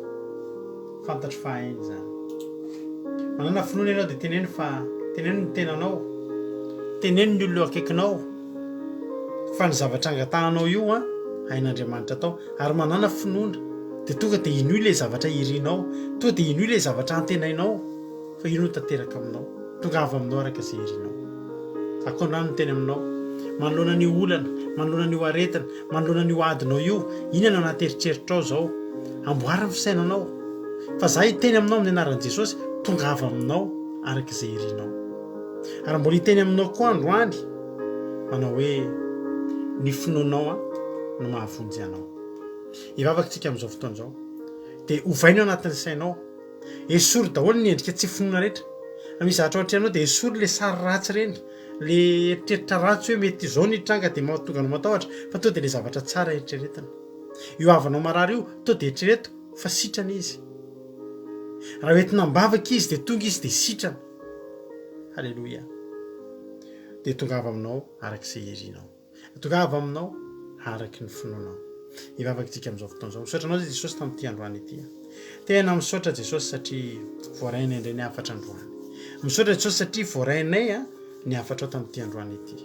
fantatro fa hainy zany. Manana finoana ianao dia teneno ny tenanao, teneno ny olona eo akaikinao fa ny zavatra angatahanao io hain'Andriamanitra atao ary manana finoana dia tonga dia ino ilay zavatra irianao, tonga dia ino ilay zavatra antenainao fa ino tanteraka aminao, tonga avy aminao araka izay irianao. Akondrano ny teny aminao manoloana ny olana, manoloana ny aretina, manoloana ny adinao io, inona no anaty eritreritrao zao? Amboary ny fisainanao. Fa za hiteny aminao amin'ny anaran'i Jesosy, tonga avy aminao araka izay irianao. Ary mbola hiteny aminao koa androany manao hoe ny finoanao no mahavonjy anao. Hivavaka tsika amin'izao fotoana izao dia hovainao anatin'ny sainao, esory daholo ny endrika tsy finoana rehetra. Misy zavatra ohatranao dia esory ilay sary ratsy reny, ilay eritreritra ratsy hoe mety izao ny tranga dia mahatonga no matahotra, fa tonga dia ilay zavatra tsara eritreretina. Io havanao marary io tonga dia eritrereto fa sitrana izy. Raha hoentina mbavaka izy dia tonga izy dia sitrana. Halleloia. Dia tonga avy aminao araka izay irianao, tonga avy aminao araka ny finoanao. Hivavaka tsika amin'izao fotoana izao. Misaotranao zay Jesosy tamin'ity androany ity. Tena misaotra Jesosy satria voarainay indray ny afatra androany. Misaotra Jesosy satria voarainay ny afatrao tamin'ity androany ity.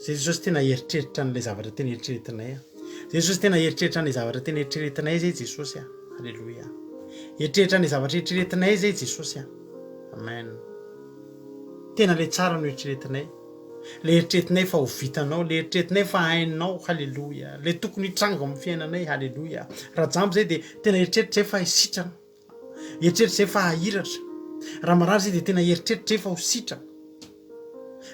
Zay Jesosy tena eritreritra n'ilay zavatra tena eritreretinay. Jesosy tena eritreritra n'ilay zavatra tena eritreretinay zay Jesosy. Halleloia. Eritreritra n'ilay zavatra eritreretinay zay Jesosy. Amen. Tena ilay tsara no eritreretinay. Ilay eritreretinay fa ho vitanao, ilay eritreretinay fa hainao. Halleloia. Ilay tokony hitranga amin'ny fiainanay. Halleloia. Raha jambo zay dia tena eritreritra zay fa hisitrana, eritreritra zay fa hahiratra. Raha marary zay dia tena eritreritra zay fa ho sitrana.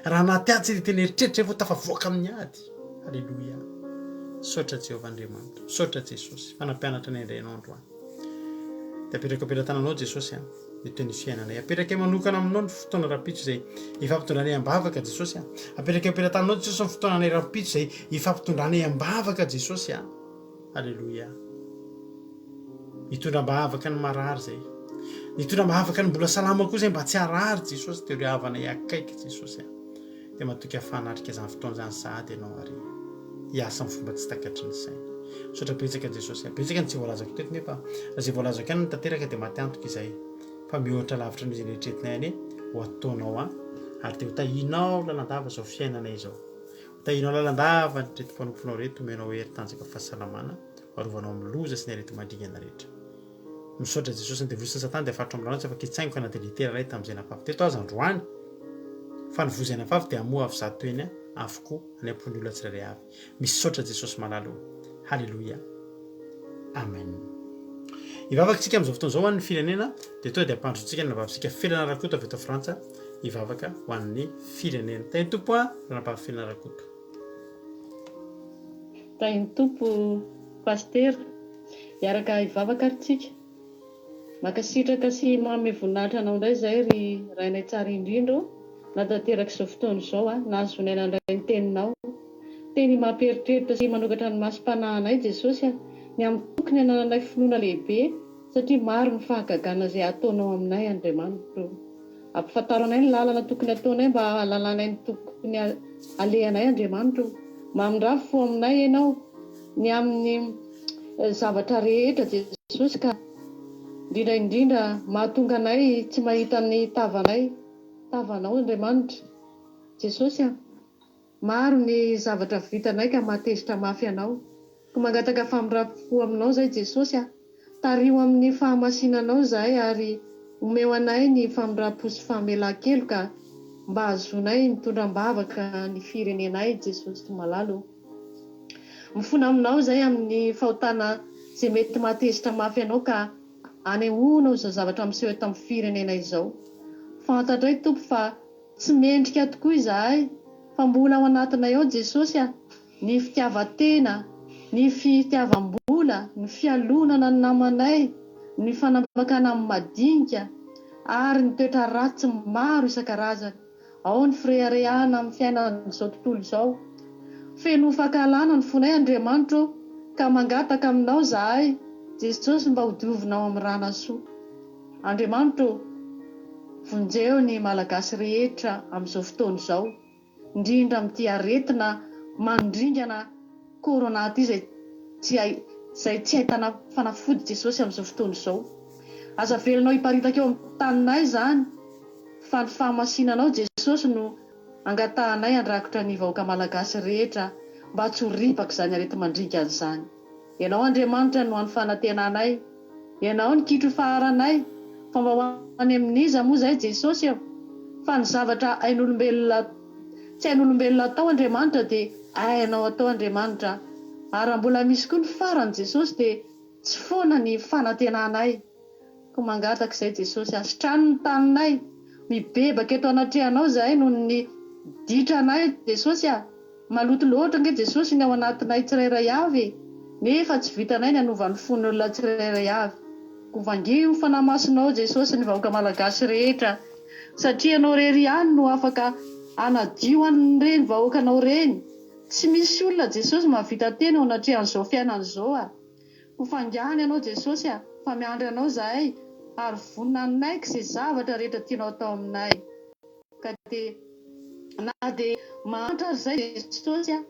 Raha anaty ady zay dia tena eritreritra zay fa ho tafavoaka amin'ny ady. Halleloia. Saotra Jehovah Andriamanitra, saotra Jesosy fanampianatra ny indray ianao androany. Dia apetraka ampelan-tananao Jesosy ny toy ny fiainanay. Apetraka manokana aminao ny fotoana rapitso izay ifampitondranay ambavaka Jesosy. Apetraka ampelan-tananao Jesosy ny fotoananay rapitso izay ifampitondranay ambavaka Jesosy. Halleloia. Nitondra mbavaka ny marary zay, nitondra mbavaka ny mbola salama koa zay mba tsy harary Jesosy dia ry havanay akaiky Jesosy. Dia matoky hafanatrika izany fotoana izany sahady ianao ary hiasa amin'ny fomba tsy takatry ny saina. Misaotra betsaka Jesosy. Betsaka ny tsy voalazako teto nefa izay voalazako ihany no tanteraka dia maty antoka izay. Fa mihoatra lavitra ny izay eritreretinay anie ho ataonao ary dia ho tahinao lalandava izao fiainanay izao. Ho tahinao lalandava ny retim-panomponao reto, omenao hery tanjaka fahasalamana, arovanao amin'ny loza sy ny areti-mandringana rehetra. Misaotra Jesosy ny devolisana Satana dia afatrao amin'ny rantsy afaka hitsaingo ka na dia litera iray tamin'izay nafavy teto aza androany. Fa ny vozana favy dia hamoha avy zato eny avokoa any am-pony olona tsirairay avy. Misaotra Jesosy malalo. Halleloia. Amen. Ivavakantsika amin'izao fotoana izao ho an'ny firenena dia tonga dia ampandrotsika ny navavisika felana rakoto avy eto Frantsa hivavaka ho an'ny firenena. Tany tompo a raha-felana rakoto. Tainy tompo paster hiaraka hivavaka aritsika makasitraka sy manome voninahitra anao indray izay ry rainay tsara indrindro natanteraka izao fotoana izao a nahazonaina indray ny teninao teny mamperitreritra sy manokatra ny masom-panahinay Jesosy a ny amin'ny tokony anananay finoana lehibe satria maro ny fahagagana izay ataonao aminay Andriamanitra. Ampafantaranay ny lalana tokony ataonay mba hahalalànay ny tokony alehanay Andriamanitra. Mamindrafo aminay ianao ny amin'ny zavatra rehetra Jesosy ka indrindra mahatonga anay tsy mahita ny tavanao Andriamanitra. Jesosy a maro ny zavatra vitanay ka mahatezitra mafy anao ka mangataka famindrafo aminao zay Jesosy a tario amin'ny fahamasinanao zahay ary omeo anay ny famindrapo sy famelan-kelo ka mba azonay mitondram-bavaka ny firenenay Jesosy malalo. Mifona aminao zay amin'ny fahotana izay mety mahatezitra mafy anao ka anehoanao izao zavatra miseho eto amin'ny firenena izao. Fantatray tompo fa tsy mendrika tokoa izahay fa mbola ao anatinay ao Jesosy a ny fitiavan-tena, ny fitiavam-bola, ny fialonana ny namanay, ny fanambakana amin'ny madinika ary ny toetra ratsy maro isan-karazany. Ao ny fireharehana amin'ny fiainan'izao tontolo izao. Feno fahalalana ny fonay Andriamanitra ka mangataka aminao zahay Jesosy mba ho diovinao amin'ny ranasoa. Andriamanitra vonjeo ny malagasy rehetra amin'izao fotoana izao indrindra amin'ity aretina mandringana corona ity izay tsy ahitana fanafody Jesosy amin'izao fotoana izao. Aza velonao hiparitaka eo amin'ny taninay izany fa ny fahamasinanao Jesosy no angatahanay andrakotra ny vahoaka malagasy rehetra mba tsy ho ripaka izany arety mandringana izany. Ianao Andriamanitra no any fanantenanay, ianao ny kitro faharanay fa mba ho any amin'iza moa izay Jesosy eo fa ny zavatra ain'olombelona tsy ain'olombelona atao Andriamanitra dia ainao atao Andriamanitra ary mbola misy koa ny farany Jesosy dia tsy foana ny fanantenanay. Ko mangataka izay Jesosy asitrano ny taninay mibebaka eto anatrehanao zahay noho ny ditranay Jesosy a maloto loatra nge Jesosy ny ao anatinay tsirairay avy nefa tsy vitanay ny hanova ny fon'ny olona tsirairay avy. Ko vangio fanamasinao Jesosy ny vahoaka malagasy rehetra satria anao rery ihany no afaka anadio an'ireny vahoakanao reny. Tsy misy olona Jesosy mahavita tena ao anatrehan'izao fiainana izao a. Ho fangahany ianao Jesosy a fa miandry anao zahay ary voninanay izay zavatra rehetra tianao atao aminay. Ka dia na dia mahantra ary izay Jesosy a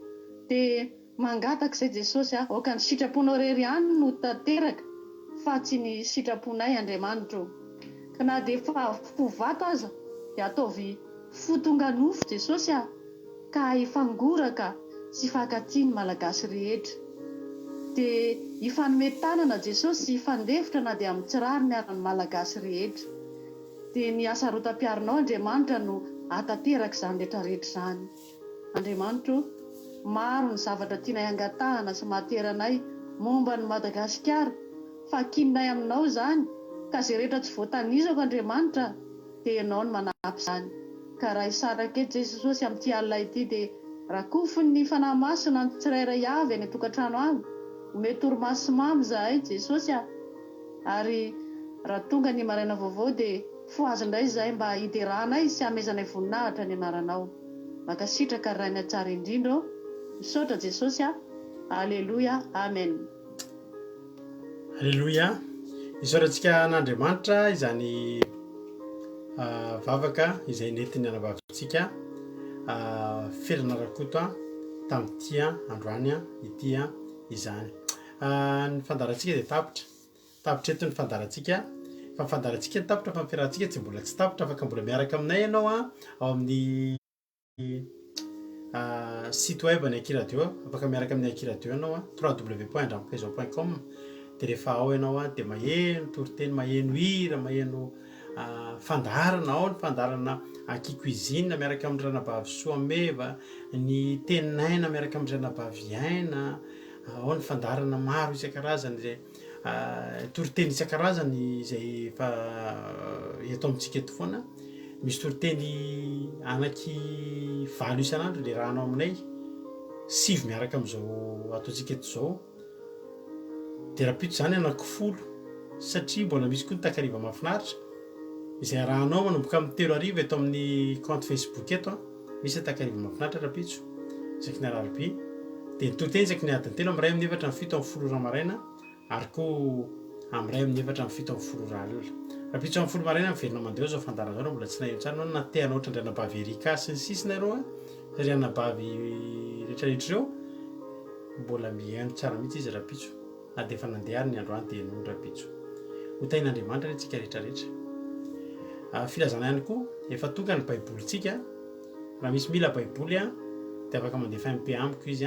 dia mangataka izay Jesosy a oka ny sitraponao rery ihany no tanteraka fa tsy ny sitraponay Andriamanitra. Ka na dia fovato aza dia ataovy fotonga nofo Jesosy a ka hifangoraka sy hifankatia ny malagasy rehetra. Dia hifanomitanana Jesosy sy hifandefitra na dia amin'ny tsirary miaran'ny malagasy rehetra. Dia ny asa rotam-piarinao Andriamanitra no atateraka izany rehetrarehetra izany. Andriamanitra maro ny zavatra tianay angatahana sy mahateranay momba ny Madagasikara fa kininay aminao izany ka izay rehetra tsy voatanizako Andriamanitra dia ianao ny manampy izany. Ka raha hisaraka eto Jesosy amin'ity alina ity dia rakofony ny fanahy masina ny tsirairay avy any an-tokantrano any omeo torimaso mamy zahay Jesosy a ary raha tonga ny maraina vaovao dia foazy indray zahay mba hiderahanay sy hamezanay voninahitra ny anaranao. Makasitraka raina tsara indrindra misaotra Jesosy a. Alleluia. Amen. Alleluia. Isaorantsika n'Andriamanitra izany vavaka izay nentiny anavavantsika felana rakoto tamin'ity androany ity izany. Ny fandarantsika dia tapitra eto ny fandarantsika fa fandarantsika ny tapitra fa nyfiarahantsika tsy mbola tsy tapitra afaka mbola miaraka aminay ianao ao amin'ny site web ny Akiradio afaka miaraka amin'ny Akiradio ianao www.andramokaizo.com dia rehefa ao ianao dia maheno toriteny maheno hira maheno fandarana ao ny fandarana aki-cuisine miaraka amin'ny ranabavy soameva, ny tenaina miaraka amin'ny ranabavy aina, ao ny fandarana maro isan-karazany zay toriteny isan-karazany izay efa eto amintsika eto foana. Misy toriteny anaky 5 isan'andro le rano aminay, 7 miaraka amin'izao ataontsika eto zao, de rapitso zany anaky 10 satria mbola misy koa ny takariva mahafinaritra izay rahanao manomboka amin'ny 3 eto amin'ny compte Facebook eto misy takariva mahafinaritra rapitso isaky ny alarobia. De ny toriteny isaky ny adiny 3 amiray amin'ny 4 amin'ny 7 amin'ny 10 maraina ary koa amiray amin'ny 4 amin'ny 7 amin'ny 10 alina. Rapitso amin'ny 10 maraina miverina mandeha zao fandarana zao mbola tsy nahay tsara na teanao ohatran'ny ranabavy Erika sy ny sisiny areo satria ranabavy rehetrarehetra reo mbola mihaino tsara mihitsy izy rapitso na de efa nandeha ny androany de noho ny rapitso. Ho tain'Andriamanitra tsika rehetrarehetra. Filazana ihany koa efa tonga ny baibolitsika, raha misy mila baiboly de afaka mandefa MP amiko izy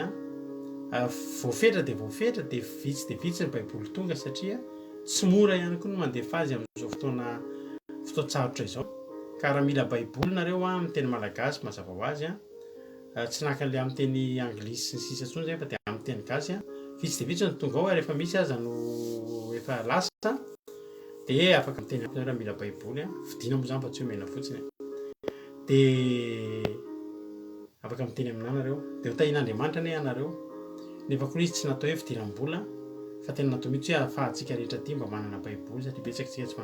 voafetra de voafetra de vitsy ny baiboly tonga satria tsy mora ihany koa no mandefa azy amin'izao fotoan-tsarotra izao. Ka raha mila baiboly nareo amin'ny teny malagasy mazava ho azy tsy naka le amin'ny teny anglisy sy ny sisa tsony zay fa de amin'ny teny gasy vitsy de vitsy ny tonga ao ary efa misy aza no efa lasa de afaka miteny raha mila baiboly vidina moa zany fa tsy omena fotsiny de afaka miteny aminanareo de ho tahin'Andriamanitra ane anareo nefa koa izy tsy natao hoe fidiram-bola fa tena natao mihitsy hoe ahafahantsika rehetra aty mba manana baiboly satria betsaka tsika tsy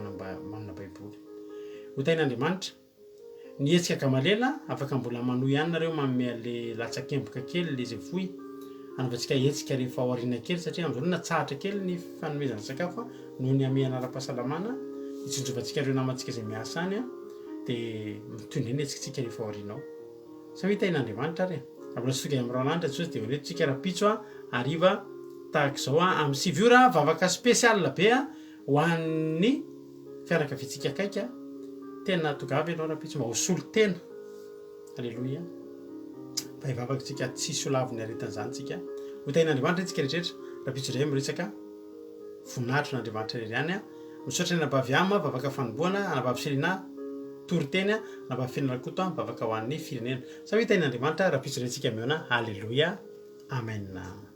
manana baiboly. Ho tahin'Andriamanitra ny hetsika Gamalela afaka mbola manohy ihany nareo manome le latsakemboka kely le zay fohy anaovantsika hetsika rehefa aoriana kely satria amin'izao natsahatra kely ny fanomezana sakafo noho ny ame anara-pahasalamana itsindrovantsika ireo namantsika zay miasa any de mitondra ny hetsika rehefa aorianao. Samy tahin'Andriamanitra ary mbola soka amin'ny ranandra tsy de hoe tsika rapitso ariva tahak'izao amin'ny 7 ora vavaka spécial be ho an'ny fianakaviantsika akaiky tena tongavy ianao rapitso mba ho solo tena. Alleloia. Mba hivavakantsika tsy solaviny aretan'izany tsika. Ho tahin'Andriamanitra tsika rehetrarehetra rapitso iray miresaka voninahitro n'Andriamanitra irery ihany misaotra ny anabavy ama vavaka fanombohana, anabavy Selina toriteny, anabavy Fenalakoto vavaka ho an'ny firenena. Samy tahin'Andriamanitra rapitso iray tsika miona. Alleloia. Amen.